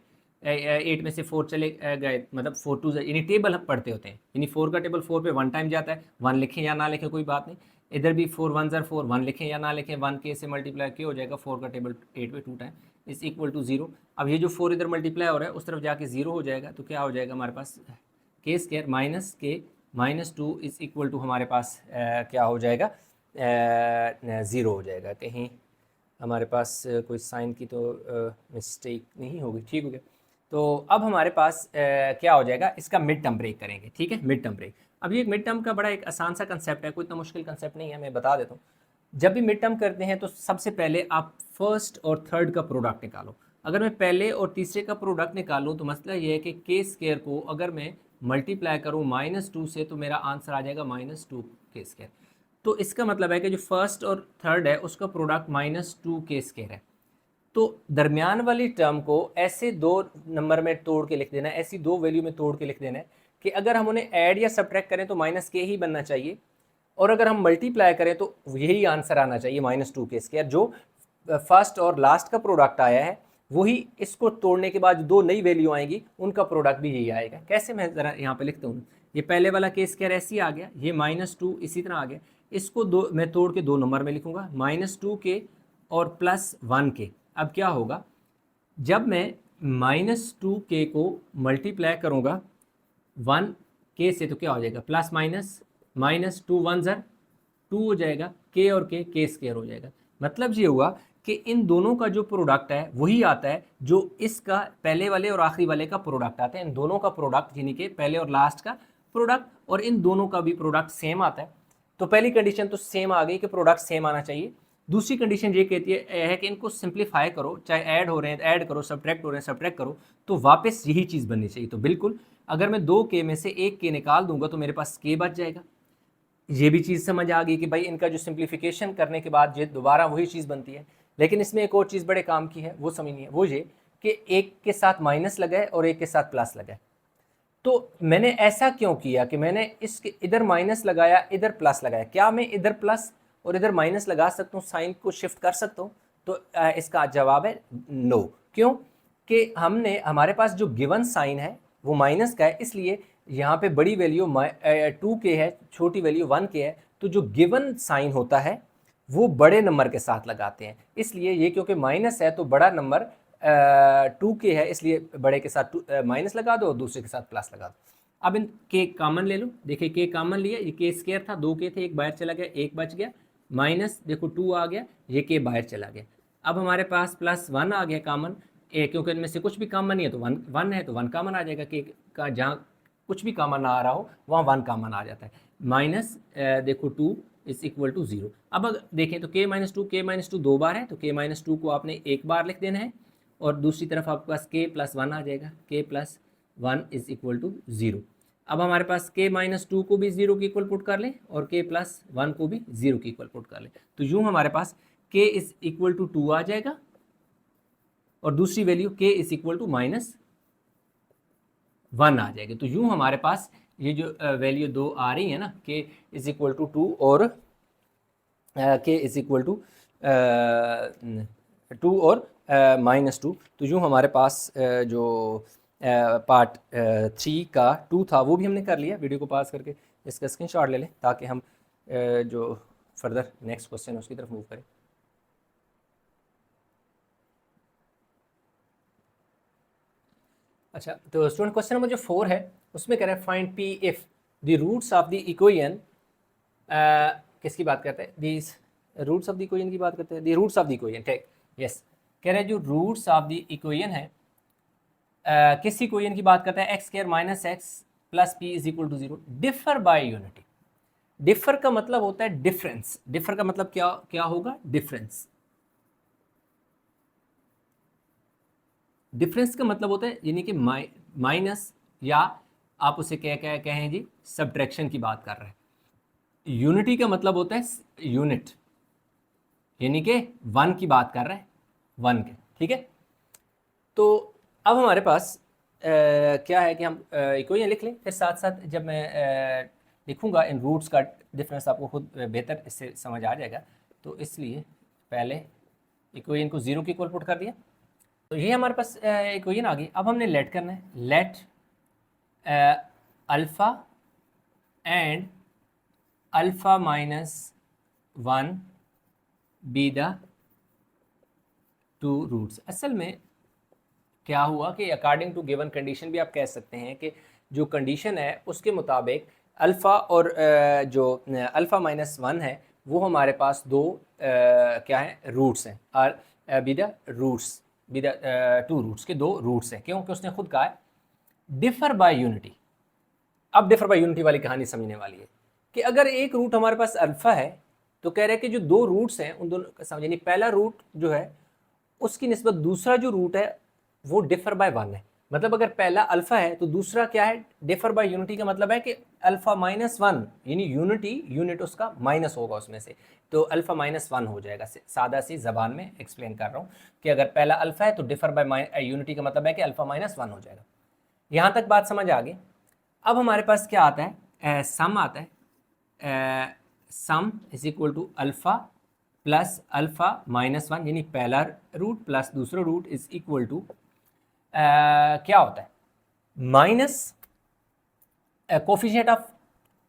8 में से 4 चले गए, मतलब 4 2 यानी टेबल हम पढ़ते होते हैं, यानी 4 का टेबल 4 पे 1 टाइम जाता है, 1 लिखें या ना लिखें कोई बात नहीं। इधर भी 4 1 ज़र 4, 1 लिखें या ना लिखें, 1 k से मल्टीप्लाई के हो जाएगा, 4 का टेबल 8 पे 2 टाइम इज इक्वल टू 0। अब ये जो 4 इधर मल्टीप्लाई हो रहा है उस तरफ जाके 0 हो जाएगा, तो क्या हो जाएगा हमारे पास k square minus k -2 is equal to हमारे पास क्या हो जाएगा 0 हो जाएगा। कहीं हमारे पास कोई साइन की तो मिस्टेक नहीं होगी, ठीक हो गया। तो अब हमारे पास क्या हो जाएगा, इसका मिड टर्म ब्रेक करेंगे, ठीक है, मिड टर्म ब्रेक। अब ये मिड टर्म का बड़ा एक आसान सा कंसेप्ट है, कोई इतना मुश्किल कंसेप्ट नहीं है, मैं बता देता हूँ। जब भी मिड टर्म करते हैं तो सबसे पहले आप फर्स्ट और थर्ड का प्रोडक्ट निकालो। अगर मैं पहले और तीसरे का प्रोडक्ट निकालूँ तो मसला ये है कि k स्क्वायर को अगर मैं मल्टीप्लाई करूँ -2 से तो मेरा आंसर आ जाएगा -2k²। तो इसका मतलब है कि जो फर्स्ट और थर्ड है उसका प्रोडक्ट -2k² है। तो दरमियान वाली टर्म को ऐसे दो नंबर में तोड़ के लिख देना है, ऐसी दो वैल्यू में तोड़ के लिख देना है कि अगर हम उन्हें ऐड या सब्ट्रैक्ट करें तो -k ही बनना चाहिए, और अगर हम मल्टीप्लाई करें तो यही आंसर आना चाहिए -2k²। जो फर्स्ट और लास्ट का प्रोडक्ट आया है वही इसको तोड़ने के बाद दो नई वैल्यू आएंगी उनका प्रोडक्ट भी यही आएगा। कैसे, मैं ज़रा यहाँ पे लिखता हूँ। ये पहले वाला k² ऐसे ही आ गया, ये -2 इसी तरह आ गया। इसको दो मैं तोड़ के दो नंबर में लिखूंगा, -2k और +1k। अब क्या होगा, जब मैं -2k को मल्टीप्लाई करूँगा 1k से तो क्या हो जाएगा, प्लस माइनस -2 1 ज़र 2 हो जाएगा, k और k² हो जाएगा। मतलब ये हुआ कि इन दोनों का जो प्रोडक्ट है वही आता है जो इसका पहले वाले और आखिरी वाले का प्रोडक्ट आता है। इन दोनों का प्रोडक्ट यानी कि पहले और लास्ट का प्रोडक्ट, और इन दोनों का भी प्रोडक्ट सेम आता है। तो पहली कंडीशन तो सेम आ गई कि प्रोडक्ट सेम आना चाहिए। दूसरी कंडीशन ये कहती है कि इनको सिंप्लीफाई करो, चाहे ऐड हो रहे हैं ऐड करो, सब्ट्रैक्ट हो रहे हैं सब्ट्रैक्ट करो, तो वापस यही चीज़ बननी चाहिए। तो बिल्कुल अगर मैं 2k में से 1k निकाल दूंगा तो मेरे पास k बच जाएगा। ये भी चीज़ समझ आ गई कि भाई इनका जो सिंप्लीफिकेशन करने के बाद ये दोबारा वही चीज़ बनती है। लेकिन इसमें एक और चीज़ बड़े काम की है, वो समझनी है। वो ये कि एक के साथ माइनस लगा है और एक के साथ प्लस लगा है। तो मैंने ऐसा क्यों किया कि मैंने इसके इधर माइनस लगाया इधर प्लस लगाया। क्या मैं इधर प्लस और इधर माइनस लगा सकता हूँ, साइन को शिफ्ट कर सकता हूँ? तो इसका जवाब है नो। क्यों? कि हमने हमारे पास जो गिवन साइन है वो माइनस का है, इसलिए यहाँ पे बड़ी वैल्यू 2k है, छोटी वैल्यू 1k है। तो जो गिवन साइन होता है वो बड़े नंबर के साथ लगाते हैं। इसलिए ये क्योंकि माइनस है तो बड़ा नंबर 2k है, इसलिए बड़े के साथ माइनस लगा दो और दूसरे के साथ प्लस लगा दो। अब इन k कॉमन ले लो, देखिए k कॉमन लिया, ये k² था, 2k थे, एक बाहर चला गया, एक बच गया, माइनस देखो 2 आ गया, ये k बाहर चला गया। अब हमारे पास +1 आ गया कॉमन, क्योंकि इनमें से कुछ भी कॉमन नहीं है तो 1 है तो 1 कॉमन आ जाएगा। k का जहाँ कुछ भी कॉमन ना आ रहा हो वहाँ 1 कॉमन आ जाता है। माइनस देखो 2 = 0। अब देखें तो k-2 दो बार है तो k-2 को आपने एक बार लिख देना है, और दूसरी तरफ आपके पास k+1 आ जाएगा, k+1 = 0। अब हमारे पास k-2 को भी 0 के इक्वल पुट कर लें और k+1 को भी 0 के इक्वल पुट कर लें। तो यूँ हमारे पास k = 2 आ जाएगा और दूसरी वैल्यू k = -1 आ जाएगी। तो यूँ हमारे पास ये जो वैल्यू दो आ रही है ना, k = 2 और k = 2 और -2। तो यूँ हमारे पास जो पार्ट 3 का 2 था वो भी हमने कर लिया। वीडियो को पास करके इसका स्क्रीनशॉट ले लें ताकि हम जो फर्दर नेक्स्ट क्वेश्चन है उसकी तरफ मूव करें। अच्छा, तो स्टूडेंट क्वेश्चन नंबर जो 4 है उसमें कह रहे हैं find p if the roots of the equation, किसकी बात करते हैं, these roots of the equation की बात करते हैं, the roots of the equation. ठीक, यस, कह रहे हैं जो रूट्स ऑफ द इक्वेशन है किस इक्वेशन की बात करते हैं, x² - x + p = 0 differ by unity. Differ का मतलब होता है डिफरेंस। डिफर का मतलब क्या क्या होगा, डिफरेंस। डिफरेंस का मतलब होता है यानी कि माइनस, या आप उसे क्या क्या कहें जी, सब्ट्रैक्शन की बात कर रहे हैं। यूनिटी का मतलब होता है यूनिट, यानी कि 1 की बात कर रहे हैं, 1 के। ठीक है, तो अब हमारे पास क्या है कि हम इक्वेशन लिख लें, फिर साथ साथ जब मैं लिखूंगा इन रूट्स का डिफरेंस आपको खुद बेहतर इससे समझ आ जाएगा। तो इसलिए पहले इक्वेशन को 0 के इक्वल पुट कर दिया। तो ये हमारे पास इक्वेशन आ गई। अब हमने लेट करना है, let alpha and alpha -1 be the 2 roots. असल में क्या हुआ कि अकॉर्डिंग टू गिवन कंडीशन भी आप कह सकते हैं कि जो कंडीशन है उसके मुताबिक अल्फ़ा और जो अल्फ़ा -1 है वो हमारे पास दो क्या है, रूट्स हैं, और be the roots, be the 2 roots के 2 रूट्स हैं। क्योंकि उसने खुद कहा है डिफर बाय यूनिटी। अब डिफर बाय यूनिटी वाली कहानी समझने वाली है कि अगर एक रूट हमारे पास अल्फ़ा है तो कह रहे हैं कि जो 2 रूट्स हैं उन दोनों समझ, यानी पहला रूट जो है उसकी निस्बत दूसरा जो रूट है वो डिफर बाय 1 है। मतलब अगर पहला अल्फा है तो दूसरा क्या है, डिफर बाय यूनिटी का मतलब है कि अल्फा -1 यानी यूनिट उसका माइनस होगा उसमें से, तो अल्फा -1 हो जाएगा। सादा सी जबान में एक्सप्लेन कर रहा हूँ कि अगर पहला अल्फा है तो डिफर बाय यूनिटी का मतलब है कि अल्फा -1 हो जाएगा। यहाँ तक बात समझ आ गई। अब हमारे पास क्या आता है, सम आता है। Sum is equal to alpha plus alpha -1 यानी पहला रूट प्लस दूसरा रूट इज इक्वल टू क्या होता है, माइनस कोफिशिएंट ऑफ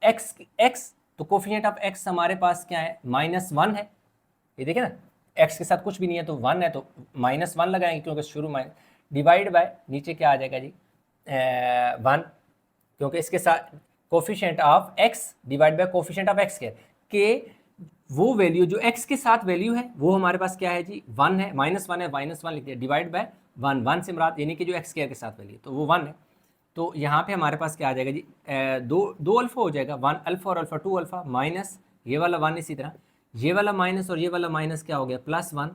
एक्स। तो कोफिशिएंट ऑफ एक्स हमारे पास क्या है, -1 है। ये देखिए ना, एक्स के साथ कुछ भी नहीं है तो 1 है, तो -1 लगाएंगे क्योंकि शुरू में, डिवाइड बाय नीचे क्या आ जाएगा जी, 1, क्योंकि इसके साथ coefficient of x divide by coefficient of x के वो वैल्यू जो एक्स के साथ वैल्यू है वो हमारे पास क्या है जी, 1 है, -1 है, -1 लिख दिया, डिवाइड बाय 1 से मुराद यानी कि जो एक्स स्क्वायर के साथ वैल्यू तो वो 1 है। तो यहाँ पे हमारे पास क्या आ जाएगा जी, दो अल्फा हो जाएगा, 1 अल्फा और अल्फा 2 अल्फा माइनस ये वाला 1, इसी तरह ये वाला माइनस और ये वाला माइनस क्या हो गया, +1,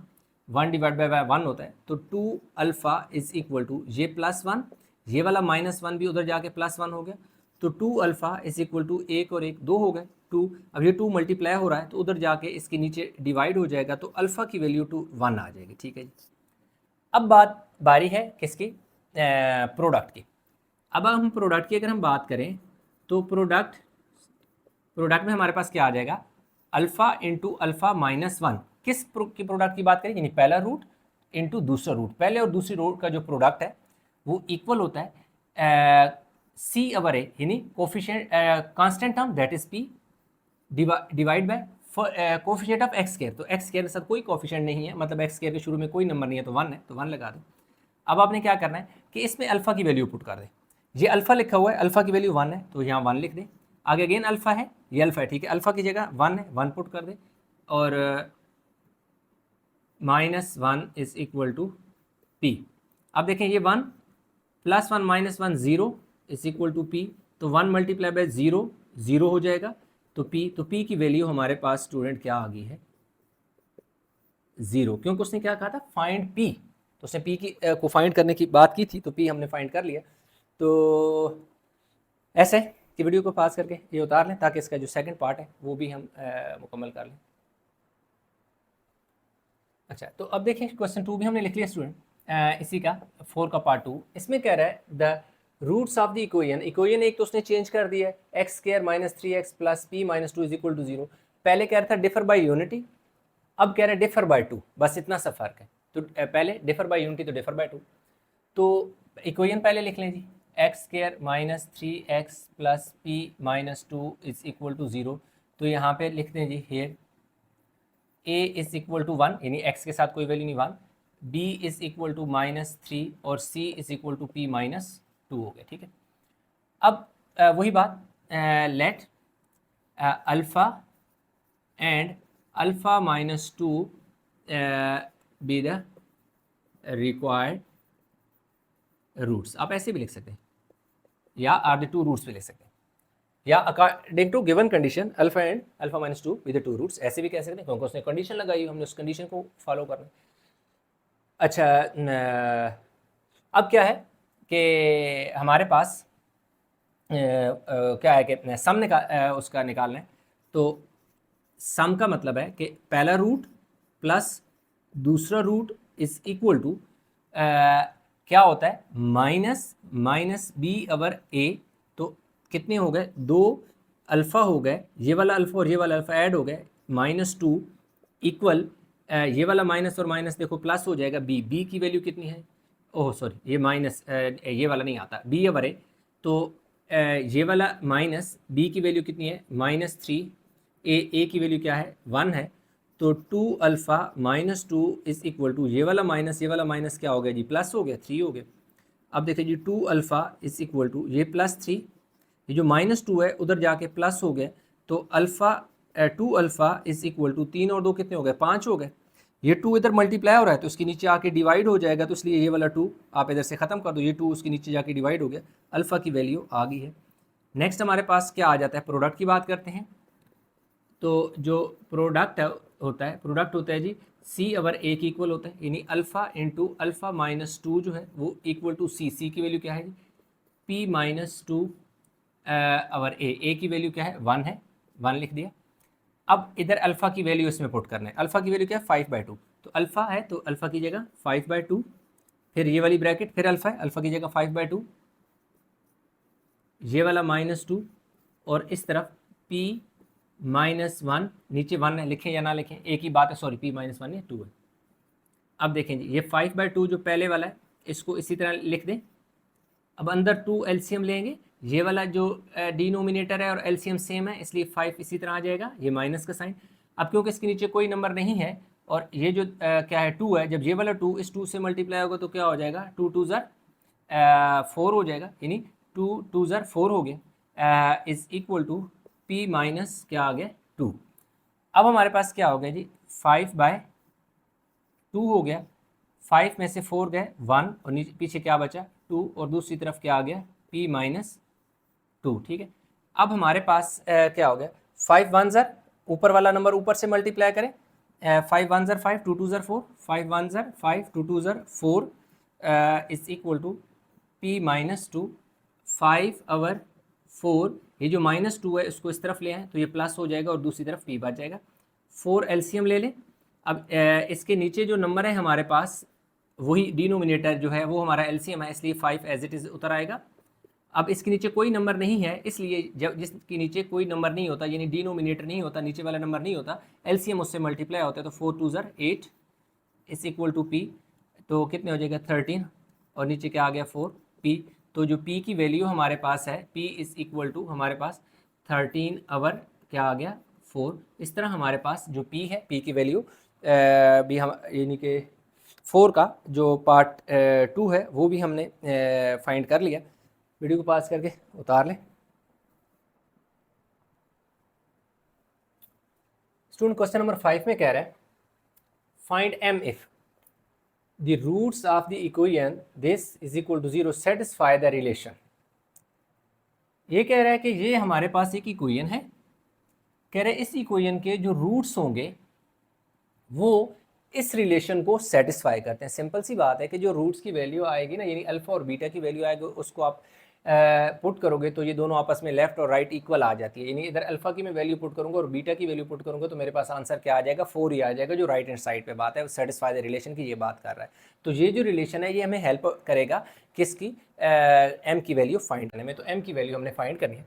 1 डिवाइड बाय 1 होता है, तो 2 अल्फा इज इक्वल टू ये +1, ये वाला -1 भी उधर जाके +1 हो गया, तो 2 अल्फा इज इक्वल टू 1 और 1 2 हो गए 2। अब ये 2 मल्टीप्लाई हो रहा है तो उधर जाके इसके नीचे डिवाइड हो जाएगा, तो अल्फा की वैल्यू 1 आ जाएगी। ठीक है जी। अब बारी है किसकी, प्रोडक्ट की। अब हम प्रोडक्ट की अगर हम बात करें तो प्रोडक्ट में हमारे पास क्या आ जाएगा, अल्फा इंटू अल्फा -1। किस की प्रोडक्ट की बात करें, यानी पहला रूट इंटू दूसरा रूट, पहले और दूसरी रूट का जो प्रोडक्ट है वो इक्वल होता है सी अवर ए, यानी coefficient constant term that is P divide by coefficient of X square. तो एक्स स्क्वायर के साथ कोई कोफिशिएंट नहीं है, मतलब एक्स स्क्वायर के शुरू में कोई नंबर नहीं है तो 1 है, तो 1 लगा दो। अब आपने क्या करना है कि इसमें अल्फा की वैल्यू पुट कर दें, ये अल्फा लिखा हुआ है, अल्फा की वैल्यू 1 है तो यहाँ 1 लिख दें, आगे अगेन अल्फा है, ये अल्फा है, ठीक है, अल्फा की जगह 1 है, 1 पुट कर दें, और -1 इज इक्वल टू पी। अब देखें ये 1 +1 -1 0 इज इक्वल टू पी, तो 1 मल्टीप्लाई बाय 0 0 हो जाएगा, तो पी की वैल्यू हमारे पास स्टूडेंट क्या आ गई है, 0, क्योंकि उसने क्या कहा था, फाइंड पी, तो उसने पी की को फाइंड करने की बात की थी, तो पी हमने फाइंड कर लिया। तो ऐसे कि वीडियो को पास करके ये उतार लें ताकि इसका जो सेकंड पार्ट है वो भी हम मुकम्मल कर लें। अच्छा, तो अब देखिए क्वेश्चन 2 भी हमने लिख लिया स्टूडेंट, इसी का 4 का पार्ट 2। इसमें कह रहा है the roots of the equation एक तो उसने चेंज कर दिया है, x square -3x plus P -2 is equal to 0। पहले कह रहा था डिफर बाय यूनिटी, अब कह रहा है डिफर बाय 2, बस इतना सा फर्क है। तो पहले डिफर बाय यूनिटी तो डिफर बाय 2, तो इक्वेशन पहले लिख लें जी, X square -3x plus P -2 is equal to 0। तो यहाँ पे लिख दें जी, here a is equal to 1 यानी x के साथ कोई वैल्यू नहीं 1, b इज इक्वल टू -3 और c is equal to p -2 हो गया। ठीक है, अब वही बात, let alpha and alpha -2 be the required roots. आप ऐसे भी लिख सकते हैं या आर द 2 रूट्स भी लिख सकते हैं, या according to given condition alpha and alpha -2 with the 2 roots, ऐसे भी कह सकते हैं क्योंकि उसने कंडीशन लगाई, हमने उस कंडीशन को फॉलो करना। अच्छा, अब क्या है कि हमारे पास क्या है कि सम उसका निकालना है, तो सम का मतलब है कि पहला रूट प्लस दूसरा रूट इज इक्वल टू क्या होता है, माइनस बी अवर ए। तो कितने हो गए, 2 अल्फ़ा हो गए, ये वाला अल्फ़ा और ये वाला अल्फ़ा ऐड हो गए, -2 इक्वल ये वाला माइनस और माइनस देखो प्लस हो जाएगा, बी की वैल्यू कितनी है, ओह सॉरी ये माइनस ये वाला नहीं आता, बी अवर ए, तो ये वाला माइनस बी की वैल्यू कितनी है, -3, ए की वैल्यू क्या है 1 है, तो 2 अल्फ़ा -2 इज इक्वल टू ये वाला माइनस क्या हो गया जी, प्लस हो गया, 3 हो गया। अब देखिए जी 2 अल्फ़ा इज इक्वल टू ये +3, ये जो -2 है उधर जाके प्लस हो गया, तो alpha 2 alpha is equal to 3 और 2 कितने हो गए, 5 हो गए। ये 2 इधर मल्टीप्लाई हो रहा है तो इसके नीचे आके डिवाइड हो जाएगा, तो इसलिए ये वाला 2 आप इधर से ख़त्म कर दो, ये 2 उसके नीचे जाके डिवाइड हो गया, अल्फ़ा की वैल्यू आ गई है। नेक्स्ट हमारे पास क्या आ जाता है, प्रोडक्ट की बात करते हैं। तो जो प्रोडक्ट होता है जी सी ओवर ए की इक्वल होता है, यानी alpha into alpha minus two जो है वो इक्वल टू सी। सी की वैल्यू क्या है जी, पी माइनस टू ओवर ए की वैल्यू क्या है, 1 है, 1 लिख दिया। अब इधर अल्फ़ा की वैल्यू इसमें पुट करना है। अल्फ़ा की वैल्यू क्या है, 5/2। तो अल्फ़ा है तो अल्फ़ा की जगह 5/2, फिर ये वाली ब्रैकेट, फिर अल्फ़ा है, अल्फ़ा की जगह 5/2, ये वाला -2, और इस तरफ p -1, नीचे 1 है, लिखें या ना लिखें एक ही बात है, सॉरी p -1 है, 2 है। अब देखें जी, ये 5/2 जो पहले वाला है इसको इसी तरह लिख दें। अब अंदर 2 एलसीएम लेंगे, ये वाला जो डिनोमिनेटर है और एलसीएम सेम है इसलिए 5 इसी तरह आ जाएगा, ये माइनस का साइन। अब क्योंकि इसके नीचे कोई नंबर नहीं है और ये जो क्या है 2 है, जब ये वाला 2 इस 2 से मल्टीप्लाई होगा तो क्या हो जाएगा, 2 2 ज़र 4 हो जाएगा, यानी 2 2 ज़र 4 हो गया, is equal to p minus क्या आ गया 2। अब हमारे पास क्या हो गया जी, 5/2 हो गया, 5 में से 4 गए 1 और नीचे पीछे क्या बचा 2, और दूसरी तरफ क्या आ गया p -2। ठीक है, अब हमारे पास क्या हो गया, 5 1 ज़र, ऊपर वाला नंबर ऊपर से मल्टीप्लाई करें, 5 1 ज़र 5, 2 2 ज़र 4, 5 1 ज़र 5, 2 2 ज़र 4 इज इक्वल टू p -2, 5/4। ये जो -2 है उसको इस तरफ ले आए तो ये प्लस हो जाएगा और दूसरी तरफ p बच जाएगा। 4 एलसीएम ले लें। अब इसके नीचे जो नंबर है हमारे पास वही डिनोमिनेटर जो है वो हमारा एलसीएम है, इसलिए 5 एज इट इज़ उतर आएगा। अब इसके नीचे कोई नंबर नहीं है, इसलिए जब जिसके नीचे कोई नंबर नहीं होता यानी डिनोमिनेटर नहीं होता, नीचे वाला नंबर नहीं होता, एलसीएम उससे मल्टीप्लाई होता है, तो 4 2 ज़र 8 इज इक्वल टू p, तो कितने हो जाएगा 13, और नीचे क्या आ गया 4 p। तो जो p की वैल्यू हमारे पास है, p इज इक्वल टू हमारे पास 13 क्या आ गया 4। इस तरह हमारे पास जो p है, p की वैल्यू भी हम यानी कि 4 का जो पार्ट 2 है वो भी हमने फाइंड कर लिया। वीडियो को पास करके उतार लें। स्टूडेंट क्वेश्चन नंबर 5 में कह रहा है find m if the roots of the equation this is equal to 0 satisfy the relation। ये कह रहा है कि ये हमारे पास एक इक्वेशन है, कह रहे हैं इस इक्वेशन के जो रूट्स होंगे वो इस रिलेशन को सेटिस्फाई करते हैं। सिंपल सी बात है कि जो रूट्स की वैल्यू आएगी ना, यानी अल्फा और बीटा की वैल्यू आएगी, उसको आप पुट करोगे तो ये दोनों आपस में लेफ्ट और राइट इक्वल आ जाती है। यानी इधर अल्फा की मैं वैल्यू पुट करूंगा और बीटा की वैल्यू पुट करूंगा तो मेरे पास आंसर क्या आ जाएगा 4 ही आ जाएगा, जो राइट हैंड साइड पे बात है, सेटिस्फाई द रिलेशन की ये बात कर रहा है। तो ये जो रिलेशन है ये हमें हेल्प करेगा किसकी, एम की वैल्यू फाइंड करने में। तो एम की वैल्यू हमने फाइंड करनी है।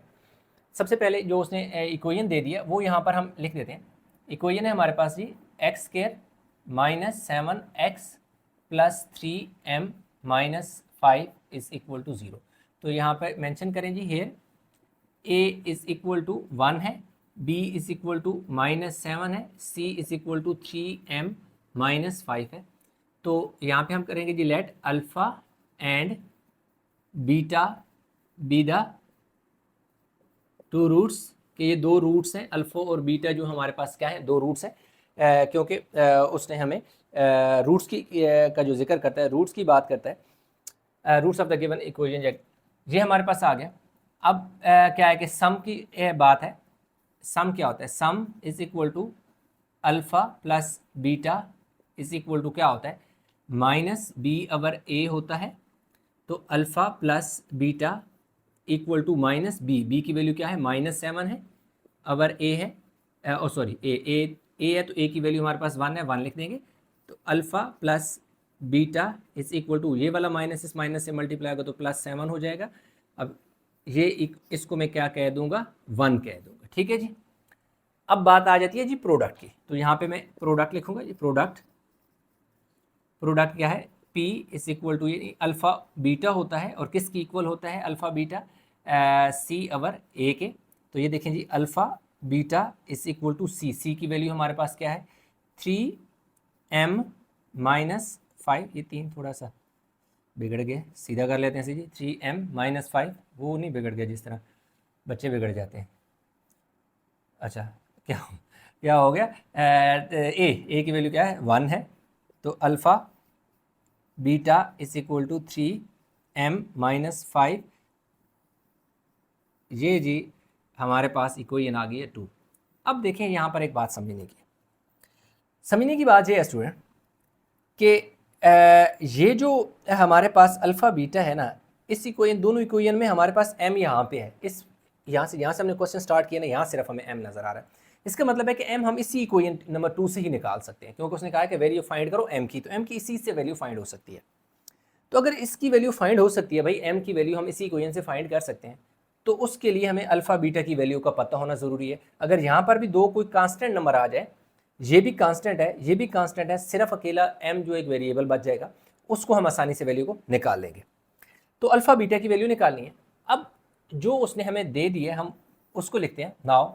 सबसे पहले जो उसने इक्वेशन दे दिया वो यहाँ पर हम लिख देते हैं। इक्वेशन है हमारे पास जी x² -7x + 3m - 5 is equal to 0। तो यहाँ पर मेंशन करें जी, here a is equal to 1 है, b इज इक्वल टू -7 है, c is equal to 3m - 5 है। तो यहाँ पे हम करेंगे जी let alpha and beta be the two roots, कि ये दो रूट्स हैं, अल्फ़ा और बीटा जो हमारे पास क्या है, दो रूट्स हैं, क्योंकि उसने हमें रूट्स की का जो जिक्र करता है, रूट्स की बात करता है, roots of the given equation, ये हमारे पास आ गया। अब क्या है कि सम की बात है। सम क्या होता है, sum is equal to alpha plus beta is equal to क्या होता है, -b/a होता है। तो alpha plus beta equal to -b, b की वैल्यू क्या है -7 है, अवर a है, ओ सॉरी a है तो a की वैल्यू हमारे पास 1 है, 1 लिख देंगे। तो alpha plus beta is equal to ये वाला माइनस इस माइनस से मल्टीप्लाई होगा तो +7 हो जाएगा। अब ये इसको मैं क्या कह दूंगा, 1 कह दूंगा। ठीक है जी। अब बात आ जाती है जी प्रोडक्ट की, तो यहाँ पे मैं प्रोडक्ट लिखूंगा जी। प्रोडक्ट क्या है, p इज इक्वल टू ये अल्फ़ा बीटा होता है, और किसकी इक्वल होता है अल्फ़ा बीटा, c/a के। तो ये देखें जी alpha beta is equal to c की वैल्यू हमारे पास क्या है 3m - 5, ये 3 थोड़ा सा बिगड़ गया, सीधा कर लेते हैं जी 3m - 5, वो नहीं बिगड़ गया जिस तरह बच्चे बिगड़ जाते हैं। अच्छा क्या क्या हो गया, ए की वैल्यू क्या है 1 है। तो alpha beta is equal to 3m - 5, ये जी हमारे पास इक्वेशन आ गई है 2। अब देखें यहाँ पर एक बात समझने की बात ये है स्टूडेंट कि ये जो हमारे पास अल्फ़ा बीटा है ना, इस इक्वेशन, दोनों इक्वेशन में हमारे पास m यहाँ पे है। इस यहाँ से हमने क्वेश्चन स्टार्ट किया ना, यहाँ सिर्फ हमें m नज़र आ रहा है। इसका मतलब है कि m हम इसी इक्वेशन नंबर 2 से ही निकाल सकते हैं, क्योंकि उसने कहा है कि वैल्यू फाइंड करो m की, तो m की इसी से वैल्यू फाइंड हो सकती है। तो अगर इसकी वैल्यू फाइंड हो सकती है भाई, m की वैल्यू हम इसी इक्वेशन से फाइंड कर सकते हैं, तो उसके लिए हमें अल्फ़ा बीटा की वैल्यू का पता होना ज़रूरी है। अगर यहाँ पर भी दो कोई कांस्टेंट नंबर आ जाए, ये भी कांस्टेंट है, ये भी कांस्टेंट है, सिर्फ अकेला m जो एक वेरिएबल बच जाएगा, उसको हम आसानी से वैल्यू को निकाल लेंगे। तो अल्फ़ा बीटा की वैल्यू निकालनी है। अब जो उसने हमें दे दी है, हम उसको लिखते हैं नाउ।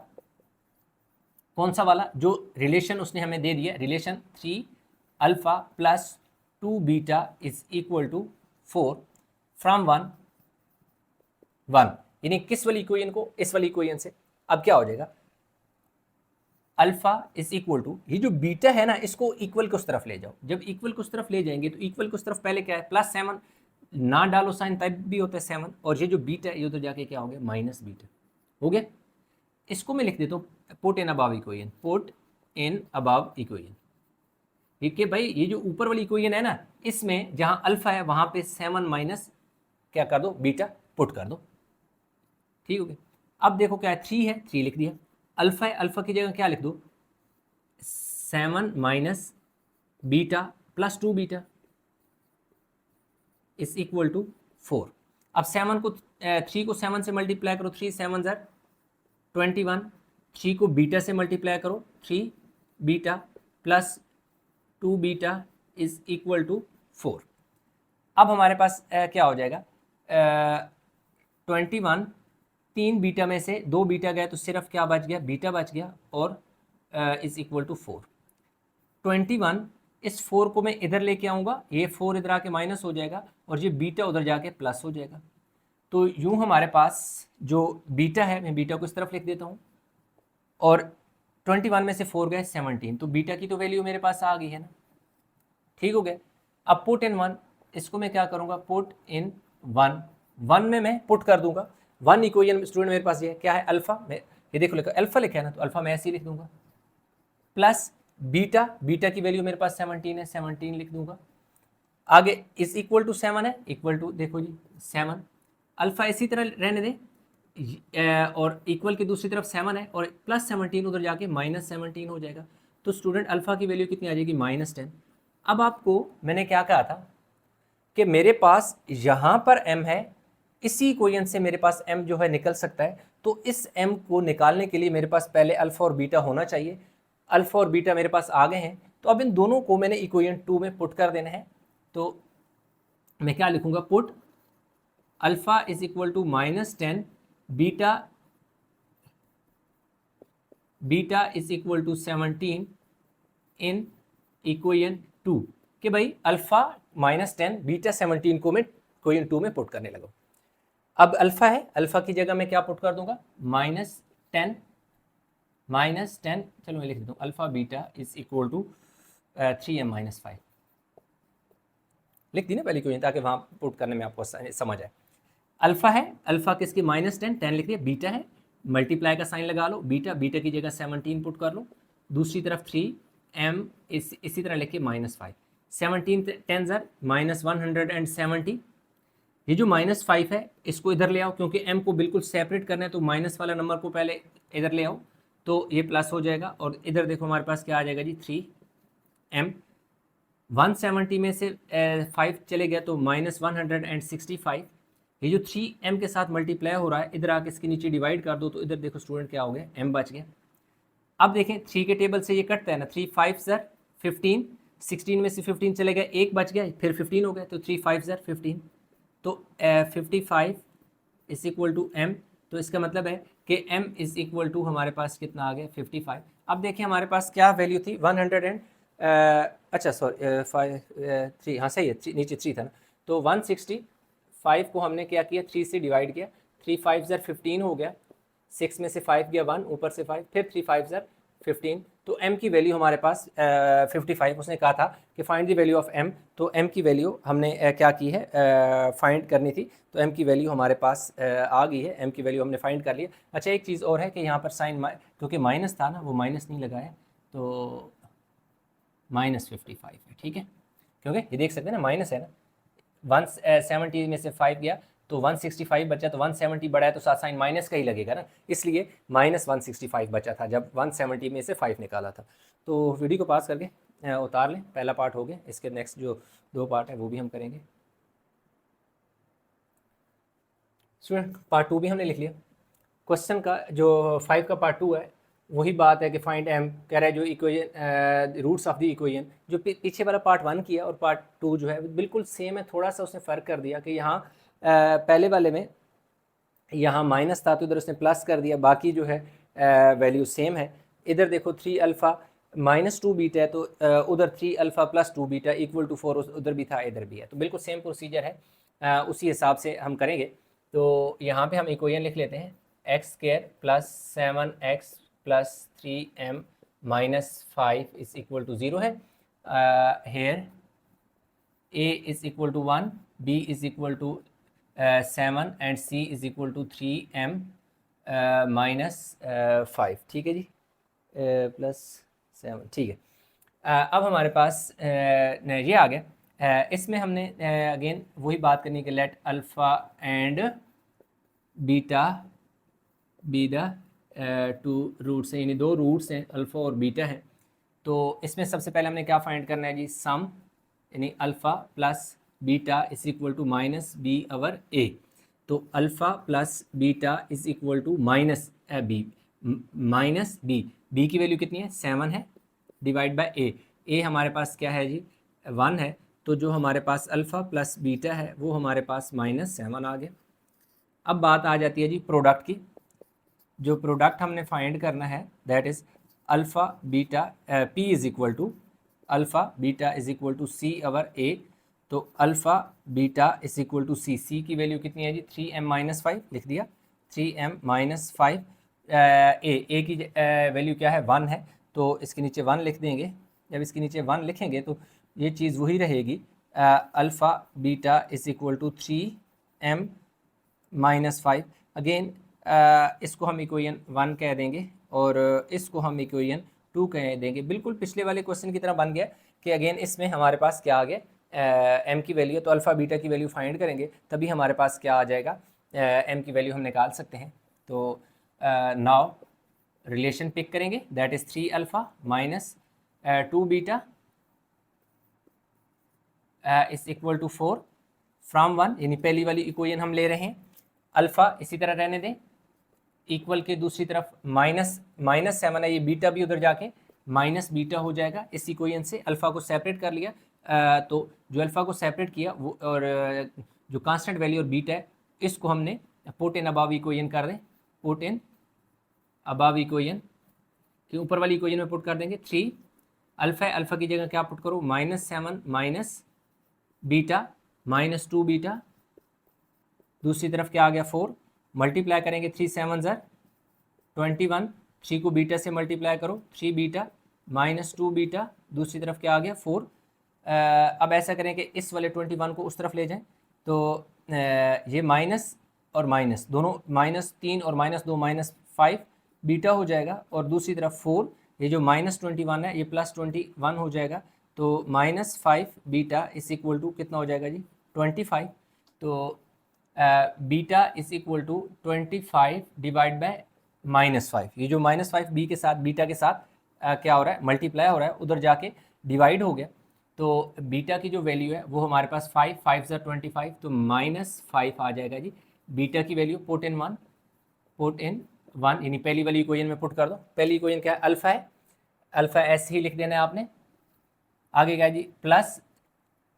कौन सा वाला? जो रिलेशन उसने हमें दे दिया, relation 3 alpha plus 2 beta is equal to 4 from 1 1, यानी किस वाली इक्वेशन को? इस वाली इक्वेशन से। अब क्या हो जाएगा? अल्फा इज इक्वल टू, ये जो बीटा है ना, इसको इक्वल को उस तरफ ले जाओ। जब इक्वल को उस तरफ ले जाएंगे तो इक्वल को उस तरफ पहले क्या है? +7, ना डालो साइन तब भी होता है 7, और ये जो बीटा है ये तो जाके क्या हो गया? माइनस बीटा हो गया। इसको मैं लिख देता हूँ put in above equation, put in above equation. ठीक है भाई, ये जो ऊपर वाली इक्वेशन है ना, इसमें जहाँ अल्फा है वहाँ पे 7 माइनस क्या कर दो? बीटा पुट कर दो। ठीक हो गया। अब देखो क्या है? 3 है, 3 लिख दिया। अल्फा है, अल्फा की जगह क्या लिख दो? 7 minus beta plus 2 beta is equal to 4। अब 7 को 3 को 7 से मल्टीप्लाई करो, 3 7 ज़र 21। 3 को बीटा से मल्टीप्लाई करो, 3 beta plus 2 beta is equal to 4। अब हमारे पास क्या हो जाएगा? 21, 3 बीटा में से 2 बीटा गया तो सिर्फ क्या बच गया? बीटा बच गया, और इज इक्वल टू 4। 21, इस 4 को मैं इधर लेके आऊँगा, ये 4 इधर आके माइनस हो जाएगा, और ये बीटा उधर जाके प्लस हो जाएगा। तो यूँ हमारे पास जो बीटा है, मैं बीटा को इस तरफ लिख देता हूँ, और 21 में से 4 गए 17, तो बीटा की तो वैल्यू मेरे पास आ गई है ना। ठीक हो गया। अब पुट इन 1, इसको मैं क्या करूँगा? पुट इन 1, 1 में मैं पुट कर दूंगा। 1 इक्वेशन स्टूडेंट मेरे पास ये क्या है? अल्फा। मैं ये देखो लिखा अल्फा लिखा है ना, तो अल्फा मैं ऐसे ही लिख दूंगा, प्लस बीटा, बीटा की वैल्यू मेरे पास 17 है, 17 लिख दूंगा। आगे इज इक्वल टू 7 है, इक्वल टू देखो जी 7, अल्फा इसी तरह रहने दें, और इक्वल की दूसरी तरफ 7 है, और प्लस 17 उधर जाके माइनस 17 हो जाएगा। तो स्टूडेंट अल्फा की वैल्यू कितनी आ जाएगी? -10। अब आपको मैंने क्या कहा था कि मेरे पास यहाँ पर m है, इसी इक्वेशन से मेरे पास m जो है निकल सकता है। तो इस m को निकालने के लिए मेरे पास पहले अल्फ़ा और बीटा होना चाहिए। अल्फ़ा और बीटा मेरे पास आ गए हैं, तो अब इन दोनों को मैंने इक्वेशन 2 में पुट कर देना है। तो मैं क्या लिखूँगा? Put alpha is equal to -10 beta, beta is equal to 17 in equation 2, कि भाई अल्फ़ा -10 बीटा 17 को मैं इक्वेशन 2 में पुट करने लगा। अब अल्फ़ा है, अल्फ़ा की जगह मैं क्या पुट कर दूंगा? -10, चलो मैं लिख देता हूँ, alpha beta is equal to 3m-5 लिख दी ना पहली इक्वेशन, ताकि वहाँ पुट करने में आपको समझ आए। अल्फ़ा है, अल्फ़ा किसकी? -10, 10 लिख दिया। बीटा है, मल्टीप्लाई का साइन लगा लो, बीटा, बीटा की जगह 17 पुट कर लो, दूसरी तरफ 3m इसी तरह लिख के -5, 17 10 ज़र -170। ये जो -5 है इसको इधर ले आओ, क्योंकि m को बिल्कुल सेपरेट करना है, तो माइनस वाला नंबर को पहले इधर ले आओ, तो ये प्लस हो जाएगा। और इधर देखो हमारे पास क्या आ जाएगा जी? 3m। 170 में से 5 चले गया तो -165। ये जो 3m के साथ मल्टीप्लाई हो रहा है, इधर आके इसके नीचे डिवाइड कर दो, तो इधर देखो स्टूडेंट क्या हो गया? m बच गया। अब देखें 3 के टेबल से ये कटता है ना, 3 5 ज़र 15, 16 में से 15 चले गए, एक बच गया, फिर 15 हो गया, तो 3 5 ज़र 15, तो 55 इज इक्वल टू m। तो इसका मतलब है कि m इज इक्वल टू हमारे पास कितना आ गया? 55। अब देखिए हमारे पास क्या वैल्यू थी? 100 एंड अच्छा सॉरी 3, हाँ सही है, नीचे 3 था ना, तो 165 को हमने क्या किया? 3 से डिवाइड किया, 3 5 ज़र 15 हो गया, 6 में से 5 गया 1, ऊपर से 5, फिर 3 5 ज़र 15, तो m की वैल्यू हमारे पास 55। उसने कहा था कि find the value of m, तो m की वैल्यू हमने क्या की है, फाइंड करनी थी, तो m की वैल्यू हमारे पास आ गई है, m की वैल्यू हमने फाइंड कर ली है। अच्छा, एक चीज़ और है कि यहाँ पर साइन क्योंकि माइनस था ना, वो माइनस नहीं लगाया, तो -55 है, ठीक है, क्योंकि ये देख सकते हैं ना माइनस है ना, 170 में से 5 गया तो 165 बचा, तो 170 बढ़ा है तो साथ साइन माइनस का ही लगेगा ना, इसलिए -165 बचा था जब 170 में से 5 निकाला था। तो वीडियो को पास करके उतार लें, पहला पार्ट हो गया, इसके नेक्स्ट जो 2 पार्ट है वो भी हम करेंगे। स्टूडेंट पार्ट 2 भी हमने लिख लिया। क्वेश्चन का जो 5 का पार्ट 2 है वही बात है कि फाइंड m कह रहा है, जो equation roots of the equation, जो पीछे वाला पार्ट 1 किया और पार्ट 2 जो है बिल्कुल सेम है, थोड़ा सा उसने फ़र्क कर दिया कि यहाँ पहले वाले में यहाँ माइनस था तो इधर उसने प्लस कर दिया, बाकी जो है वैल्यू सेम है। इधर देखो 3 अल्फ़ा -2 बीटा है, तो उधर 3 alpha plus 2 beta equal to 4 उधर भी था इधर भी है, तो बिल्कुल सेम प्रोसीजर है, उसी हिसाब से हम करेंगे। तो यहाँ पे हम इक्वेशन लिख लेते हैं, x² plus 7x plus 3m minus 5 is equal to 0 है। Here a is equal to 1, b is equal to 7 and c is equal to 3m minus 5, ठीक है जी, प्लस 7, ठीक है। अब हमारे पास ये आ गया। इसमें हमने अगेन वही बात करनी है कि let alpha and beta be the 2 roots हैं, यानी 2 रूट्स हैं, अल्फ़ा और बीटा हैं। तो इसमें सबसे पहले हमने क्या फाइंड करना है जी, सम, यानी alpha plus beta is equal to minus B over A. तो alpha plus beta is equal to minus B की वैल्यू कितनी है, 7 है, डिवाइड बाय ए हमारे पास क्या है जी, 1 है, तो जो हमारे पास अल्फ़ा प्लस बीटा है वो हमारे पास -7 आ गया। अब बात आ जाती है जी प्रोडक्ट की। जो प्रोडक्ट हमने फाइंड करना है that is alpha beta P is equal to alpha beta is equal to C over A. तो alpha beta is equal to C की वैल्यू कितनी है जी, 3m माइनस 5 लिख दिया, 3m माइनस 5। ए की वैल्यू क्या है, 1 है, तो इसके नीचे 1 लिख देंगे। जब इसके नीचे 1 लिखेंगे तो ये चीज़ वही रहेगी, alpha beta is equal to 3m minus 5। Again इसको हम इक्वेशन 1 कह देंगे और इसको हम इक्वेशन 2 कह देंगे। बिल्कुल पिछले वाले क्वेश्चन की तरह बन गया कि अगेन इसमें हमारे पास क्या आ गया, m की वैल्यू, तो अल्फ़ा बीटा की वैल्यू फाइंड करेंगे तभी हमारे पास क्या आ जाएगा, m की वैल्यू हम निकाल सकते हैं। तो नाउ रिलेशन पिक करेंगे that is 3 alpha minus 2 beta is equal to 4 from 1, यानी पहली वाली इक्वेशन हम ले रहे हैं। अल्फ़ा इसी तरह रहने दें, इक्वल के दूसरी तरफ -7 है, ये बीटा भी उधर जाके माइनस बीटा हो जाएगा। इस इक्वेशन से अल्फ़ा को सेपरेट कर लिया, तो जो अल्फ़ा को सेपरेट किया वो, और जो कांस्टेंट वैल्यू और बीटा है इसको हमने पुट इन अबव इक्वेशन कर दें, पुट इन अबव इक्वेशन के ऊपर वाली इक्वेशन में पुट कर देंगे। 3 अल्फ़ा है, अल्फ़ा की जगह क्या पुट करो, -7 माइनस बीटा -2 बीटा, दूसरी तरफ क्या आ गया 4, मल्टीप्लाई करेंगे 3 7 ज़र 21, 3 को बीटा से मल्टीप्लाई करो, 3 बीटा -2 बीटा, दूसरी तरफ क्या आ गया 4। अब ऐसा करें कि इस वाले 21 को उस तरफ ले जाएं, तो ये माइनस और माइनस दोनों, -3 और -2 -5 बीटा हो जाएगा, और दूसरी तरफ 4, ये जो -21 है ये +21 हो जाएगा, तो -5 बीटा इज इक्वल टू कितना हो जाएगा जी, 25। तो beta is equal to 25 divide by -5। ये जो -5 बी के साथ बीटा के साथ क्या हो रहा है, मल्टीप्लाई हो रहा है, उधर जाके डिवाइड हो गया। तो बीटा की जो वैल्यू है वो हमारे पास 5 5 ज़र 25, तो -5 आ जाएगा जी। बीटा की वैल्यू पुट इन 1, यानी पहली वाली इक्वेशन में पुट कर दो। पहली इक्वेशन क्या है, अल्फ़ा है, अल्फ़ा ऐसे ही लिख देना है आपने। आगे क्या जी, प्लस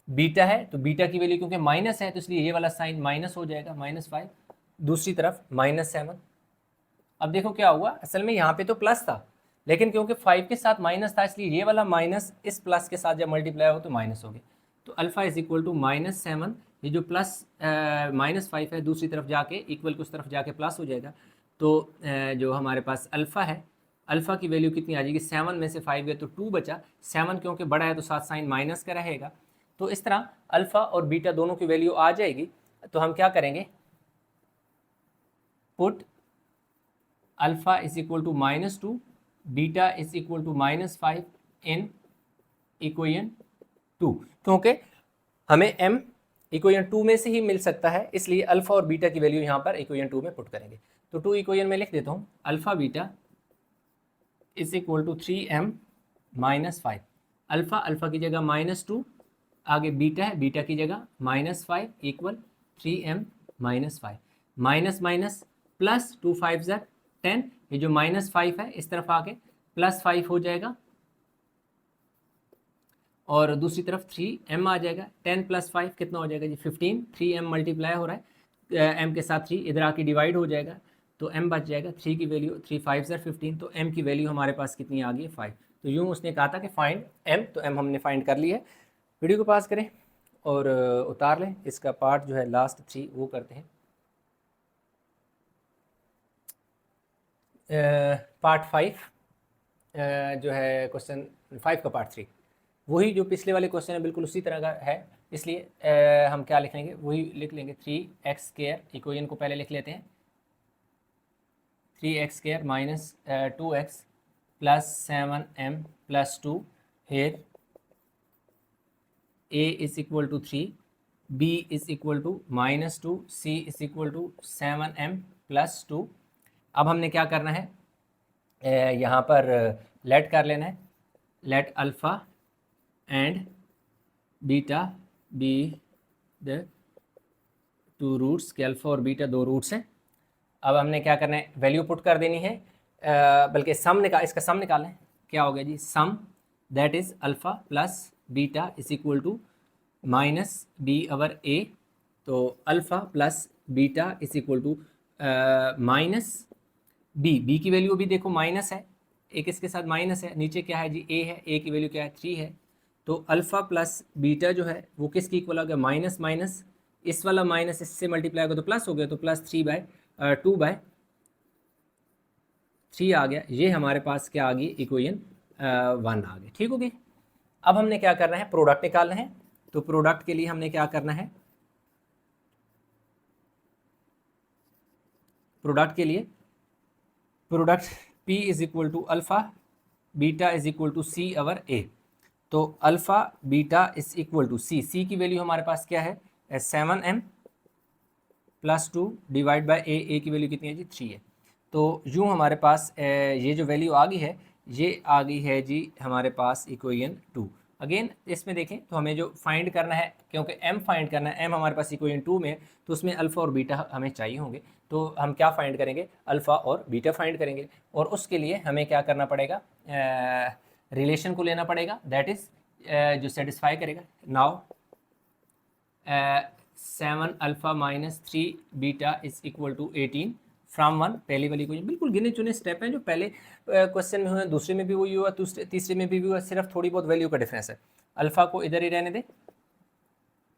बीटा है, तो बीटा की वैल्यू क्योंकि माइनस है तो इसलिए ये वाला साइन माइनस हो जाएगा, -5, दूसरी तरफ -7। अब देखो क्या हुआ, असल में यहाँ पे तो प्लस था, लेकिन क्योंकि 5 के साथ माइनस था इसलिए ये वाला माइनस इस प्लस के साथ जब मल्टीप्लाई हो तो माइनस हो गया। तो अल्फ़ा इज इक्वल टू -7, ये जो प्लस -5 है दूसरी तरफ जाके इक्वल को उस तरफ जाके प्लस हो जाएगा। तो जो हमारे पास अल्फ़ा है अल्फ़ा की वैल्यू कितनी आ जाएगी, 7 में से 5 गया तो 2 बचा, 7 क्योंकि बड़ा है तो साथ साइन माइनस का रहेगा। तो इस तरह अल्फ़ा और बीटा दोनों की वैल्यू आ जाएगी। तो हम क्या करेंगे, put alpha is equal to -2, beta is equal to -5 in equation 2, क्योंकि हमें m इक्वेशन 2 में से ही मिल सकता है, इसलिए अल्फ़ा और बीटा की वैल्यू यहाँ पर इक्वेशन 2 में पुट करेंगे। तो 2 इक्वेशन में लिख देता हूँ, alpha beta is equal to 3m -5, alpha की जगह -2, आगे बीटा है, बीटा की जगह -5 equal 3m -5, minus minus plus 2 5 ज़र 10, ये जो -5 है इस तरफ आके +5 हो जाएगा और दूसरी तरफ 3m आ जाएगा, 10 + 5 कितना हो जाएगा जी 15, 3m मल्टीप्लाई हो रहा है m के साथ 3 इधर आके डिवाइड हो जाएगा तो m बच जाएगा, 3 की वैल्यू 3 5 ज़र 15, तो m की वैल्यू हमारे पास कितनी आ गई 5। तो यूँ उसने कहा था कि फाइंड m, तो m हमने फाइंड कर लिया है। वीडियो को पास करें और उतार लें, इसका पार्ट जो है लास्ट 3 वो करते हैं। पार्ट 5 जो है क्वेश्चन 5 का पार्ट 3 वही जो पिछले वाले क्वेश्चन है बिल्कुल उसी तरह का है, इसलिए हम क्या लिख लेंगे, वही लिख लेंगे 3x² इक्वेशन को पहले लिख लेते हैं, 3x² minus 2x plus 7m plus 2 here a is equal to 3, b is equal to -2, c is equal to 7m plus 2। अब हमने क्या करना है, यहाँ पर लेट कर लेना है, let alpha and beta be the 2 roots, के अल्फ़ा और बीटा 2 रूट्स हैं। अब हमने क्या करना है, वैल्यू पुट कर देनी है, बल्कि सम इसका सम निकालें, क्या हो गया जी sum that is alpha plus beta is equal to minus B over A, तो alpha plus beta is equal to minus B की वैल्यू भी देखो माइनस है, एक इसके साथ माइनस है, नीचे क्या है जी ए है, ए की वैल्यू क्या है 3 है, तो अल्फ़ा प्लस बीटा जो है वो किसकी इक्वल हो गया, माइनस माइनस, इस वाला माइनस इससे मल्टीप्लाई होगा तो प्लस हो गया, तो प्लस 3/2/3 आ गया। ये हमारे पास क्या आ गई, इक्वेशन 1 आ गई। ठीक होगी। अब हमने क्या करना है, प्रोडक्ट निकालना है, तो प्रोडक्ट के लिए हमने क्या करना है, प्रोडक्ट के लिए product P is equal to alpha beta is equal to C over A, तो alpha beta is equal to C की वैल्यू हमारे पास क्या है 7m प्लस 2 डिवाइड बाई ए की वैल्यू कितनी है जी 3 है। तो यूँ हमारे पास ये जो वैल्यू आ गई है, ये आ गई है जी हमारे पास इक्वेशन 2। अगेन इसमें देखें तो हमें जो फाइंड करना है, क्योंकि m फाइंड करना है, m हमारे पास इक्वेशन 2 में, तो उसमें अल्फ़ा और बीटा हमें चाहिए होंगे, तो हम क्या फाइंड करेंगे, अल्फ़ा और बीटा फाइंड करेंगे, और उसके लिए हमें क्या करना पड़ेगा, रिलेशन को लेना पड़ेगा, दैट इज़ जो सेटिस्फाई करेगा। Now 7 alpha minus 3 beta is equal to 18 from 1, पहली वाली क्वेश्चन बिल्कुल गिने चुने स्टेप हैं जो पहले क्वेश्चन में हुए, दूसरे में भी वही हुआ, तीसरे में भी हुआ, सिर्फ थोड़ी बहुत वैल्यू का डिफरेंस है। अल्फ़ा को इधर ही रहने दें,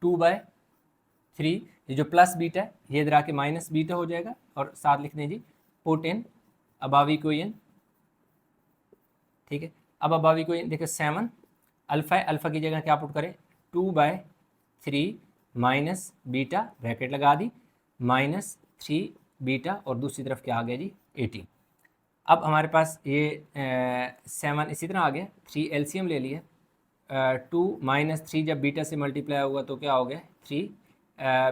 2/3, ये जो प्लस बीटा है ये इधर आके माइनस बीटा हो जाएगा, और साथ लिख दें जी पुट इन अबाव इक्वेशन। ठीक है, अब अबाव इक्वेशन देखो 7 अल्फ़ा की जगह क्या पुट करें, 2/3 माइनस बीटा ब्रैकेट लगा दी, -3 बीटा, और दूसरी तरफ क्या आ गया जी 18। अब हमारे पास ये 7 इसी तरह आ गया, 3 एलसीएम ले लिया, 2 - 3 जब बीटा से मल्टीप्लाई होगा तो क्या हो गया 3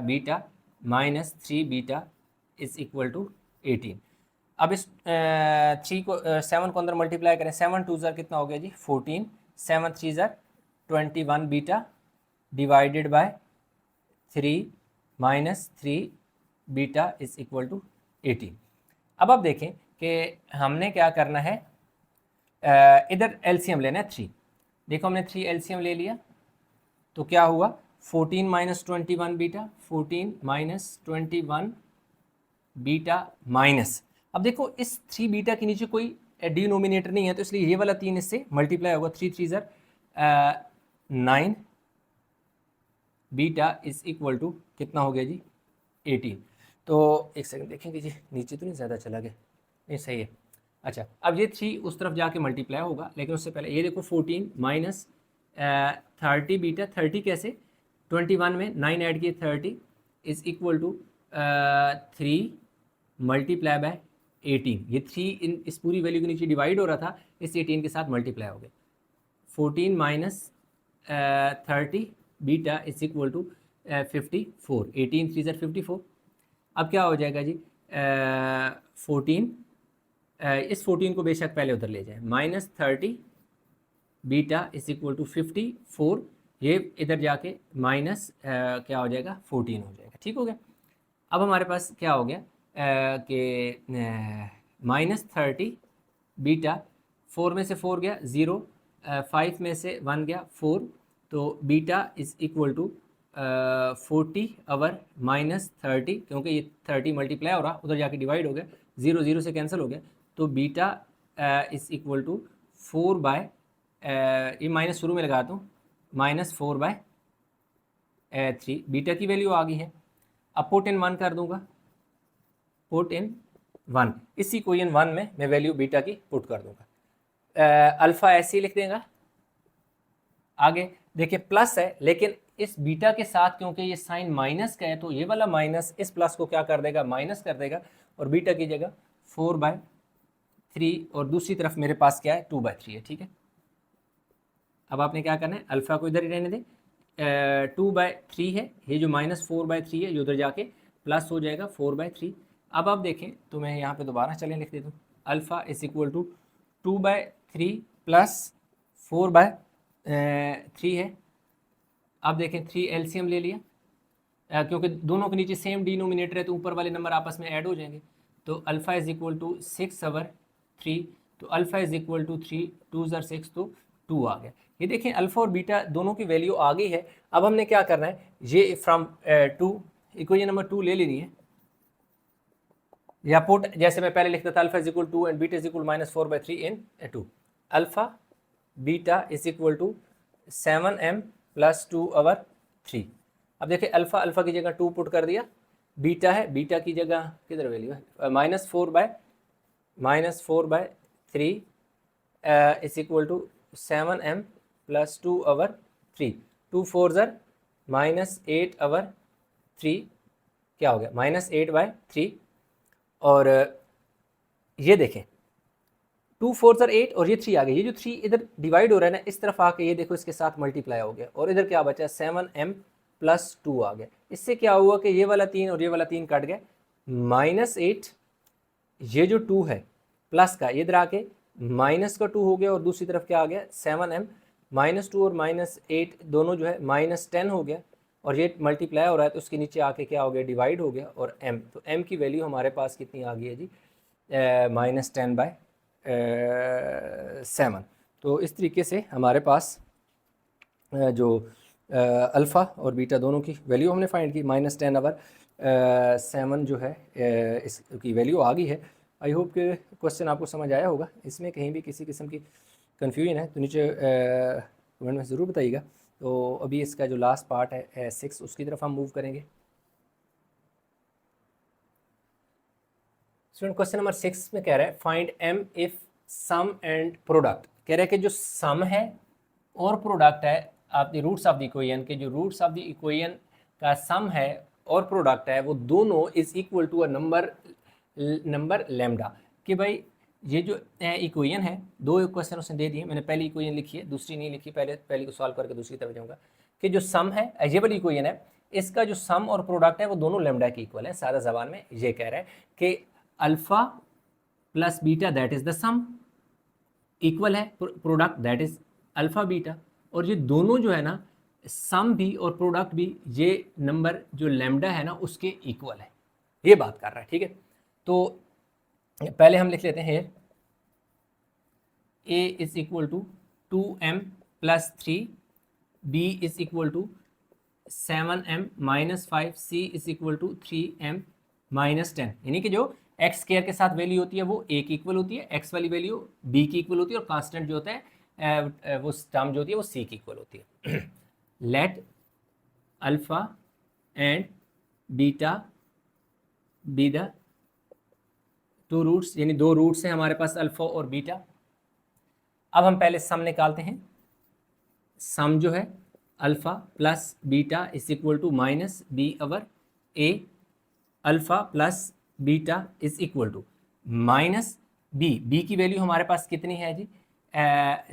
beta -3 beta is equal to 18। अब इस 3 को 7 को अंदर मल्टीप्लाई करें, 7 2 ज़र कितना हो गया जी 14, 7 3 ज़र 21 beta divided by 3 -3 beta is equal to 18। अब आप देखें कि हमने क्या करना है, इधर एलसीएम लेना है 3, देखो हमने 3 एलसीएम ले लिया, तो क्या हुआ 14 - 21 बीटा, 14 - 21 बीटा माइनस, अब देखो इस 3 बीटा के नीचे कोई डिनोमिनेटर नहीं है, तो इसलिए ये वाला 3 इससे मल्टीप्लाई होगा, 3 3 ज़र 9 बीटा इज इक्वल टू कितना हो गया जी 18। तो एक सेकंड देखेंगे जी, नीचे तो नहीं ज़्यादा चला गया, नहीं सही है, अच्छा, अब ये 3 उस तरफ जाके मल्टीप्लाई होगा, लेकिन उससे पहले ये देखो 14 माइनस 30 बीटा, 30 कैसे, 21 में 9 ऐड किए 30 is equal to 3 multiply by 18। ये 3 इस पूरी वैल्यू के नीचे डिवाइड हो रहा था, इस 18 के साथ मल्टीप्लाई हो गया। 14 minus 30 beta is equal to 54, 18 3 ज़र 54। अब क्या हो जाएगा जी, 14 इस 14 को बेशक पहले उधर ले जाए, minus 30 beta is equal to 54, ये इधर जाके माइनस क्या हो जाएगा 14 हो जाएगा। ठीक हो गया। अब हमारे पास क्या हो गया कि माइनस 30 बीटा, 4 में से 4 गया 0, 5 में से 1 गया 4, तो beta is equal to 40 over minus 30, क्योंकि ये 30 मल्टीप्लाई हो रहा, उधर जाके डिवाइड हो गया, 0 0 से कैंसिल हो गया, तो beta is equal to 4 by, ये माइनस शुरू में लगाता हूँ, माइनस 4 बाय 3। बीटा की वैल्यू आ गई है। अब पुट इन 1 कर दूंगा, पुट इन 1, इसी इक्वेशन 1 में मैं वैल्यू बीटा की पुट कर दूंगा। अल्फ़ा ऐसे ही लिख देगा। आगे देखिए प्लस है, लेकिन इस बीटा के साथ क्योंकि ये साइन माइनस का है, तो ये वाला माइनस इस प्लस को क्या कर देगा, माइनस कर देगा, और बीटा की जगह 4/3, और दूसरी तरफ मेरे पास क्या है 2/3 है। ठीक है, अब आपने क्या करना है, अल्फ़ा को इधर ही रहने दें, 2/3 है, ये जो माइनस 4/3 है, ये उधर जाके प्लस हो जाएगा 4/3। अब आप देखें तो मैं यहाँ पे दोबारा चलें लिख देता हूँ, alpha is equal to 2/3 plus 4/3 है। अब देखें 3 एलसीएम ले लिया, क्योंकि दोनों के नीचे सेम डिनोमिनेटर है, तो ऊपर वाले नंबर आपस में ऐड हो जाएंगे, तो अल्फ़ा इज इक्वल टू 6/3, तो अल्फ़ा इज इक्वल टू 3, 2 ज़र 6, तो 2 आ गया। ये देखें अल्फ़ा और बीटा दोनों की वैल्यू आ गई है। अब हमने क्या करना है, ये फ्रॉम 2 इक्वेशन नंबर 2 ले लेनी है, या पुट जैसे मैं पहले लिखता था, alpha is equal 2 and beta is equal minus 4/3 in 2, alpha beta is equal to 7m plus 2/3। अब देखिए अल्फ़ा अल्फ़ा की जगह 2 पुट कर दिया, बीटा है, बीटा की जगह किधर वैल्यू है, -4/3 is equal to 7m plus 2/3, 2 4 ज़र -8/3, क्या हो गया -8/3। और ये देखें 2 4 ज़र 8 और ये 3 आ गया, ये जो 3 इधर डिवाइड हो रहा है ना, इस तरफ आके ये देखो इसके साथ मल्टीप्लाई हो गया, और इधर क्या बचा 7m प्लस 2 आ गया। इससे क्या हुआ कि ये वाला 3 और ये वाला 3 कट गया, -8, ये जो 2 है प्लस का, इधर आके माइनस का 2 हो गया, और दूसरी तरफ क्या आ गया 7m, -2 और -8 दोनों जो है -10 हो गया, और ये मल्टीप्लाई हो रहा है, तो उसके नीचे आके क्या हो गया डिवाइड हो गया, और m, तो m की वैल्यू हमारे पास कितनी आ गई है जी, -10/7। तो इस तरीके से हमारे पास जो अल्फ़ा और बीटा दोनों की वैल्यू हमने फाइंड की, -10/7 जो है इसकी वैल्यू आ गई है। आई होप कि क्वेश्चन आपको समझ आया होगा, इसमें कहीं भी किसी किस्म की कन्फ्यूजन है तो नीचे कमेंट में ज़रूर बताइएगा। तो अभी इसका जो लास्ट पार्ट है 6, उसकी तरफ हम मूव करेंगे। स्टूडेंट क्वेश्चन नंबर 6 में कह रहा है find m if sum and product. कह रहा है कि जो सम है और प्रोडक्ट है आपकी रूट्स ऑफ द इक्वेशन के, जो रूट्स ऑफ द इक्वेशन का सम है और प्रोडक्ट है, वो दोनों is equal to a number lambda. कि भाई ये जो इक्वेशन है, दो क्वेश्चन उसने दे दिए, मैंने पहली इक्वेशन लिखी है, दूसरी नहीं लिखी, पहली को सॉल्व करके दूसरी तरफ जाऊँगा। कि जो सम है, ये वाली इक्वेशन है, इसका जो सम और प्रोडक्ट है वो दोनों लैम्डा के इक्वल है। सादा जबान में ये कह रहा है कि alpha plus beta that is the sum equal है product that is alpha beta, और ये दोनों जो है ना सम भी और प्रोडक्ट भी ये नंबर जो लैम्डा है ना उसके इक्वल है, ये बात कर रहा है। ठीक है, तो पहले हम लिख लेते हैं a is equal to 2m plus 3, b is equal to 7m minus 5, c is equal to 3m minus 10। यानी कि जो एक्स स्क्वायर के साथ वैल्यू होती है वो a की इक्वल होती है, x वाली वैल्यू b की इक्वल होती है, और कांस्टेंट जो होता है वो टर्म जो होती है वो c की इक्वल होती है। Let alpha and beta be the two roots यानी दो रूट्स हैं हमारे पास अल्फ़ा और बीटा। अब हम पहले सम निकालते हैं। सम जो है alpha plus beta is equal to minus B over a. Alpha plus beta is equal to minus B की वैल्यू हमारे पास कितनी है जी?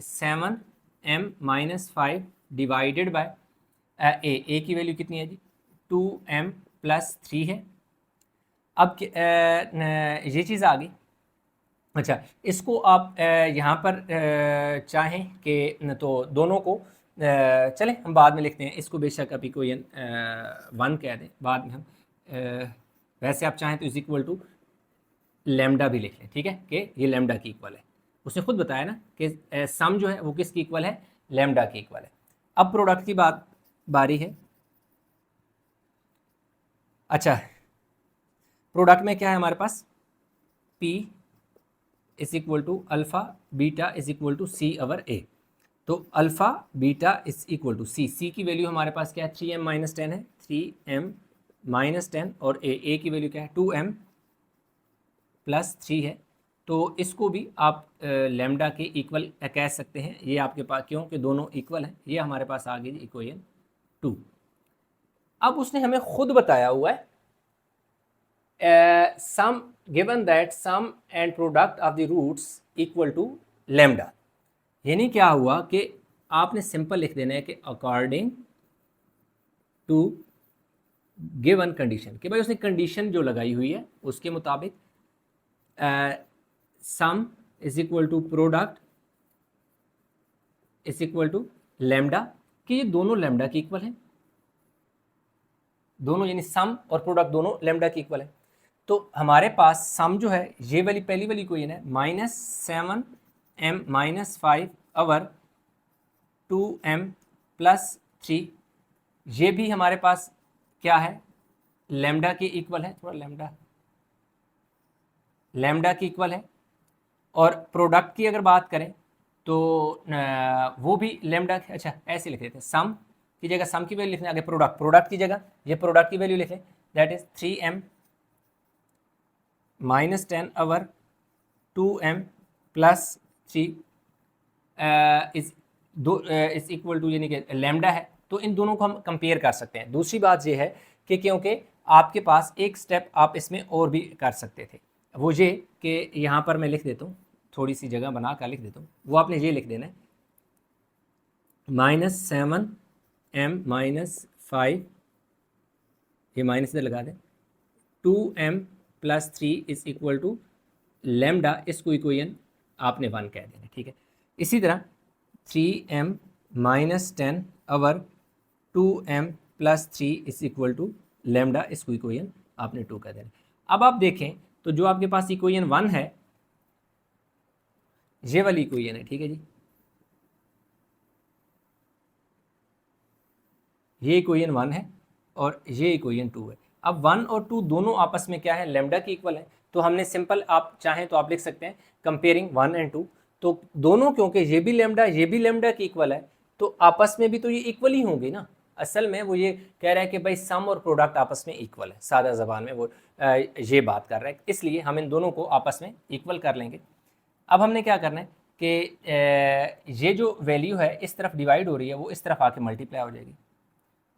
7m-5 डिवाइडेड बाय ए की वैल्यू कितनी है जी? 2m+3 है। अब ये चीज़ आ गई। अच्छा, इसको आप यहाँ पर चाहें कि न तो दोनों को चलें हम बाद में लिखते हैं इसको, बेशक अभी कोई 1 कह दें बाद में हम वैसे आप चाहें तो इज इक्वल टू लेमडा भी लिख लें, ठीक है, कि ये लेमडा की इक्वल है। उसने खुद बताया ना कि सम जो है वो किसकी इक्वल है? लेमडा की इक्वल है। अब प्रोडक्ट की बारी है। अच्छा, प्रोडक्ट में क्या है हमारे पास? P is equal to alpha beta is equal to C over A. तो alpha beta is equal to C की वैल्यू हमारे पास क्या है? 3m-10 है, 3m-10 और ए की वैल्यू क्या है? 2m+3 है। तो इसको भी आप लेमडा के इक्वल कह सकते हैं। ये आपके पास क्योंकि दोनों इक्वल हैं, ये हमारे पास आ गई इक्वेशन 2। अब उसने हमें खुद बताया हुआ है sum given that sum and product of the roots equal to lambda. यानी क्या हुआ कि आपने सिंपल लिख देना है कि अकॉर्डिंग टू गिवन कंडीशन, कि भाई उसने कंडीशन जो लगाई हुई है उसके मुताबिक sum is equal to product is equal to lambda, कि ये दोनों लेमडा की इक्वल हैं। दोनों यानी सम और प्रोडक्ट दोनों लेमडा की इक्वल है। तो हमारे पास सम जो है ये वाली पहली वाली इक्वेशन है -7m-5 अवर 2m+3। ये भी हमारे पास क्या है? लेमडा की इक्वल है। थोड़ा लेमडा की इक्वल है। और प्रोडक्ट की अगर बात करें तो वो भी लेमडा। अच्छा, ऐसे लिख देते हैं, सम की जगह सम की वैल्यू लिखने, आगे प्रोडक्ट की जगह ये प्रोडक्ट की वैल्यू लिखें, that is 3m-10 or 2m+3 is equal to, यानी कि लेमडा है। तो इन दोनों को हम कंपेयर कर सकते हैं। दूसरी बात ये है कि क्योंकि आपके पास एक स्टेप आप इसमें और भी कर सकते थे, वो ये कि यहाँ पर मैं लिख देता हूँ, थोड़ी सी जगह बना कर लिख देता हूँ। वो आपने ये लिख देना है -7m-5, ये माइनस इधर लगा दें, 2m+3 is equal to lambda. इसको इक्वेशन आपने 1 कह देना, ठीक है। इसी तरह 3m-10 or 2m+3 is equal to lambda, इसको इक्वेशन आपने 2 कह देना। अब आप देखें तो जो आपके पास इक्वेशन 1 है ये वाली इक्वेशन है, ठीक है जी, ये इक्वेशन 1 है और ये इक्वेशन 2 है। अब 1 और 2 दोनों आपस में क्या है? लेमडा की इक्वल है। तो हमने सिंपल, आप चाहें तो आप लिख सकते हैं कंपेयरिंग 1 एंड 2। तो दोनों, क्योंकि ये भी लेमडा की इक्वल है, तो आपस में भी तो ये इक्वल ही होंगे ना। असल में वो ये कह रहा है कि भाई सम और प्रोडक्ट आपस में इक्वल है, सादा ज़बान में वो ये बात कर रहा है, इसलिए हम इन दोनों को आपस में इक्वल कर लेंगे। अब हमने क्या करना है कि ये जो वैल्यू है इस तरफ डिवाइड हो रही है, वो इस तरफ आके मल्टीप्लाई हो जाएगी।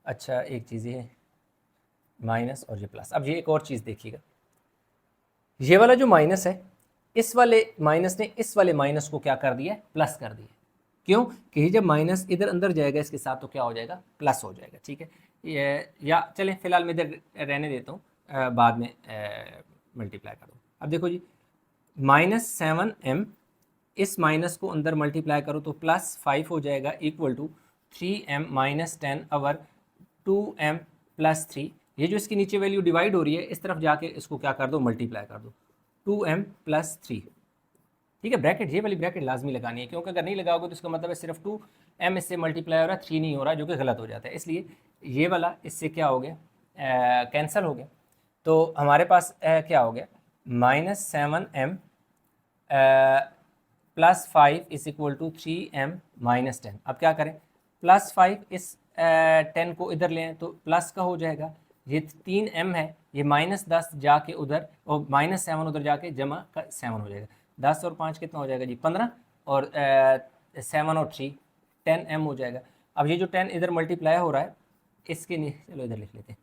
अच्छा, एक चीज़ ये है माइनस और ये प्लस। अब ये एक और चीज़ देखिएगा, ये वाला जो माइनस है, इस वाले माइनस ने इस वाले माइनस को क्या कर दिया है? प्लस कर दिया। क्यों? कि जब माइनस इधर अंदर जाएगा इसके साथ तो क्या हो जाएगा? प्लस हो जाएगा, ठीक है। ये या चलें फिलहाल मैं इधर रहने देता हूँ, बाद में मल्टीप्लाई करूँ। अब देखो जी, -7m, इस माइनस को अंदर मल्टीप्लाई करो तो +5 हो जाएगा, equal to 3m-10 or 2m+3। ये जो इसके नीचे वैल्यू डिवाइड हो रही है, इस तरफ जाके इसको क्या कर दो? मल्टीप्लाई कर दो, 2m+3, ठीक है। ब्रैकेट, ये वाली ब्रैकेट लाजमी लगानी है, क्योंकि अगर नहीं लगाओगे तो इसका मतलब है सिर्फ 2m इससे मल्टीप्लाई हो रहा है, 3 नहीं हो रहा, जो कि गलत हो जाता है। इसलिए ये वाला इससे क्या हो गया? कैंसिल हो गया। तो हमारे पास क्या हो गया? -7m +5 is equal to 3m-10। अब क्या करें? +5 इस 10 को इधर लें तो प्लस का हो जाएगा, ये 3m है, ये -10 जाके उधर और -7 उधर जाके जमा का 7 हो जाएगा। 10 और 5 कितना हो जाएगा जी 15 और 7 और 3 10m हो जाएगा। अब ये जो 10 इधर मल्टीप्लाई हो रहा है इसके नहीं, चलो इधर लिख लेते हैं।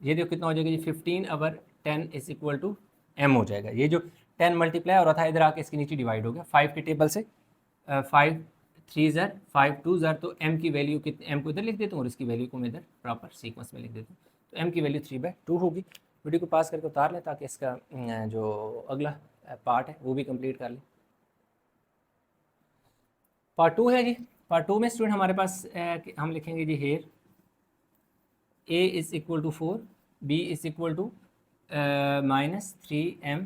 ये देखो कितना हो जाएगा जी 15 अवर 10 इज इक्वल टू m हो जाएगा। ये जो 10 मल्टीप्लाई हो रहा था इधर आके इसके नीचे डिवाइड हो गया 5 के टेबल से। 5 3 ज़र 5 2 ज़र, तो m की वैल्यू कितने, m को इधर लिख देता हूँ और इसकी वैल्यू को मैं इधर प्रॉपर सीक्वेंस में लिख देता हूँ। तो m की वैल्यू 3/2 होगी। वीडियो को पास करके उतार लें ताकि इसका जो अगला पार्ट है वो भी कंप्लीट कर लें। पार्ट 2 है जी। पार्ट 2 में स्टूडेंट हमारे पास हम लिखेंगे जी here a is equal to 4, b is equal to -3m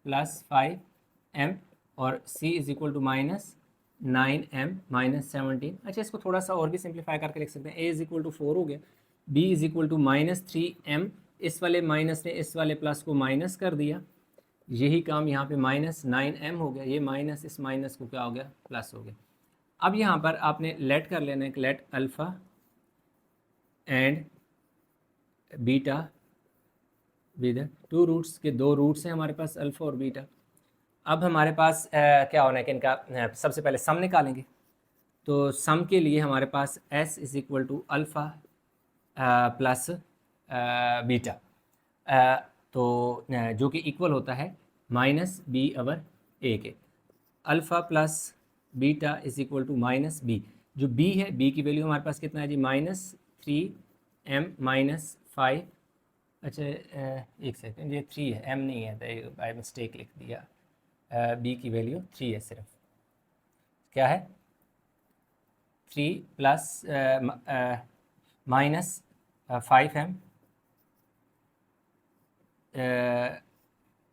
plus 5m और c is equal to -9m -17। अच्छा, इसको थोड़ा सा और भी सिंप्लीफाई करके लिख सकते हैं। a इज़ इक्वल टू 4 हो गया, b is equal to -3m, इस वाले माइनस ने इस वाले प्लस को माइनस कर दिया, यही काम यहाँ पे -9m हो गया, ये माइनस इस माइनस को क्या हो गया प्लस हो गया। अब यहाँ पर आपने लेट कर लेना है, let alpha and beta with 2 roots के 2 रूट्स हैं हमारे पास अल्फ़ा और बीटा। अब हमारे पास क्या होना है कि इनका सबसे पहले सम निकालेंगे। तो सम के लिए हमारे पास s is equal to alpha plus beta, तो जो कि इक्वल होता है -b/a के। Alpha plus beta is equal to -b, जो b है b की वैल्यू हमारे पास कितना है जी -3m -5। अच्छा एक सेकंड, ये 3 है, m नहीं है, तो बाय मिस्टेक लिख दिया। b की वैल्यू 3 है सिर्फ, क्या है 3 प्लस -5m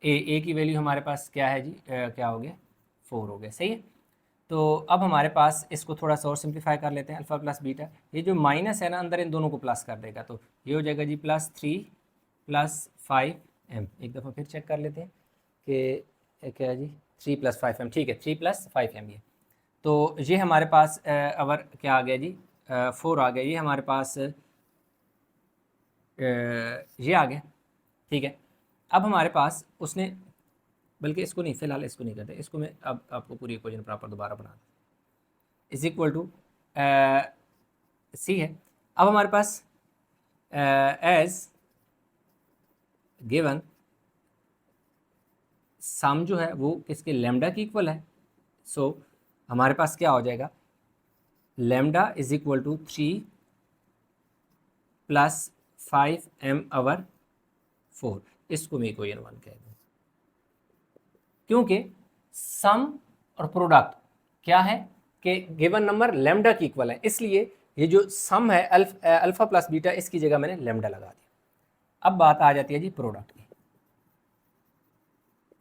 a की वैल्यू हमारे पास क्या है जी क्या हो गया 4 हो गया, सही है। तो अब हमारे पास इसको थोड़ा सा और सिंप्लीफाई कर लेते हैं। अल्फ़ा प्लस बीटा, ये जो माइनस है ना अंदर इन दोनों को प्लस कर देगा, तो ये हो जाएगा जी +3 + 5m। एक दफ़ा फिर चेक कर लेते हैं कि क्या है जी 3 + 5m, ठीक है 3 + 5m ये। तो ये हमारे पास अवर क्या आ गया जी 4 आ गया, ये हमारे पास ये आ गया, ठीक है। अब हमारे पास उसने, बल्कि इसको नहीं, फिलहाल इसको नहीं करते, इसको मैं अब आपको पूरी इक्वेशन प्रॉपर दोबारा बना दूँ। इज इक्वल टू सी है। अब हमारे पास एज गिवन सम जो है वो किसके लैम्डा की इक्वल है। सो हमारे पास क्या हो जाएगा lambda is equal to 3 + 5m/4। इसको मैं इक्वेशन 1 कह दूँ, क्योंकि सम और प्रोडक्ट क्या है कि गिवन नंबर लैम्डा की इक्वल है, इसलिए ये जो सम है अल्फा प्लस बीटा, इसकी जगह मैंने लैम्डा लगा दिया। अब बात आ जाती है जी प्रोडक्ट की।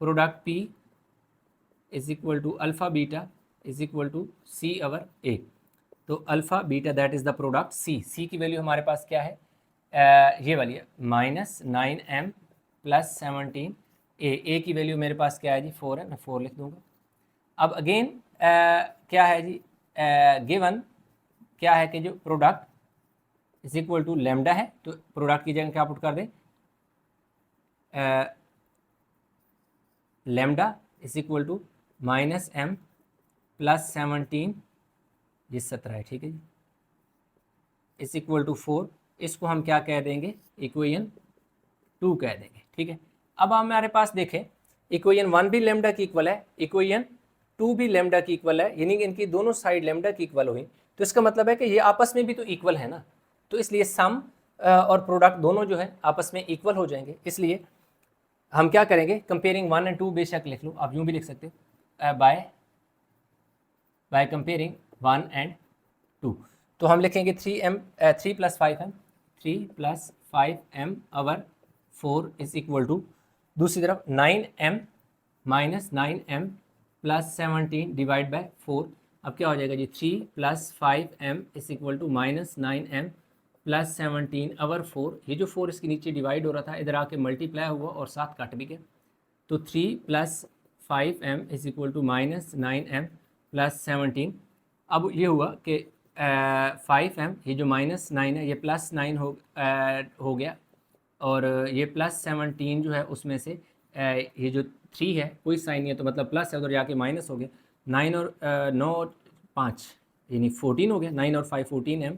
Product P is equal to alpha beta is equal to C/A। तो alpha beta that is the product C की वैल्यू हमारे पास क्या है ये वाली है -9m + 17 A की वैल्यू मेरे पास क्या है जी 4 है, मैं 4 लिख दूंगा। अब अगेन क्या है जी गिवन क्या है कि जो product is equal to lambda है, तो प्रोडक्ट की जगह क्या पुट कर दें lambda is equal to -m + 17, ये 17 है, ठीक है जी, इज इक्वल टू 4। इसको हम क्या कह देंगे इक्वेशन 2 कह देंगे, ठीक है। अब हमारे पास देखें इक्वेशन 1 भी लैम्डा की इक्वल है, इक्वेशन 2 भी लैम्डा की इक्वल है, यानी कि इनकी दोनों साइड लैम्डा की इक्वल हुई, तो इसका मतलब है कि ये आपस में भी तो इक्वल है ना, तो इसलिए सम और प्रोडक्ट दोनों जो है आपस में इक्वल हो जाएंगे। इसलिए हम क्या करेंगे कंपेयरिंग 1 और 2, बेशक लिख लो, आप यूँ भी लिख सकते हो बाय कंपेयरिंग 1 और 2। तो हम लिखेंगे 3 + 5m 3 + 5m/4 is equal to दूसरी तरफ 9m -9m + 17 डिवाइड बाय 4। अब क्या हो जाएगा जी 3 + 5m is equal to -9m + 17/4। ये जो 4 इसके नीचे डिवाइड हो रहा था इधर आके मल्टीप्लाई हुआ और साथ कट भी गया, तो 3 + 5m is equal to -9m + 17। अब ये हुआ कि 5m, ये जो -9 है ये +9 हो गया, और ये +17 जो है उसमें से ये जो 3 है कोई साइन नहीं है तो मतलब प्लस है, उधर जाके माइनस हो गया। 9 और 9 और 5 यानी 14 हो गया। 9 और 5 14m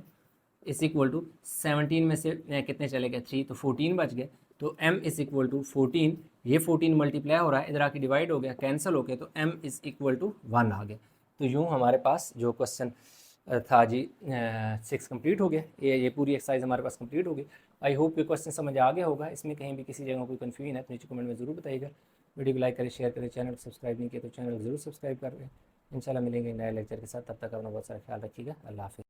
इस इक्वल टू 17 में से कितने चले गए 3, तो 14 बच गए। तो m इस इक्वल टू 14, ये 14 मल्टीप्लाई हो रहा है, इधर आके डिवाइड हो गया, कैंसिल हो गया, तो m इस इक्वल टू 1 आ गया। तो यूँ हमारे पास जो क्वेश्चन था जी 6 कंप्लीट हो गया। ये पूरी एक्सरसाइज हमारे पास कंप्लीट हो गई। आई होप ये क्वेश्चन समझ आ गया होगा। इसमें कहीं भी किसी जगह कोई कन्फ्यूजन है तो नीचे कमेंट में ज़रूर बताइएगा। वीडियो को लाइक करें, शेयर करें, चैनल को सब्सक्राइब नहीं किया तो चैनल को ज़रूर सब्सक्राइब कर लें। इंशाल्लाह मिलेंगे नए लेक्चर के साथ, तब तक अपना बहुत सारा ख्याल रखिएगा। अल्लाह हाफ़िज़।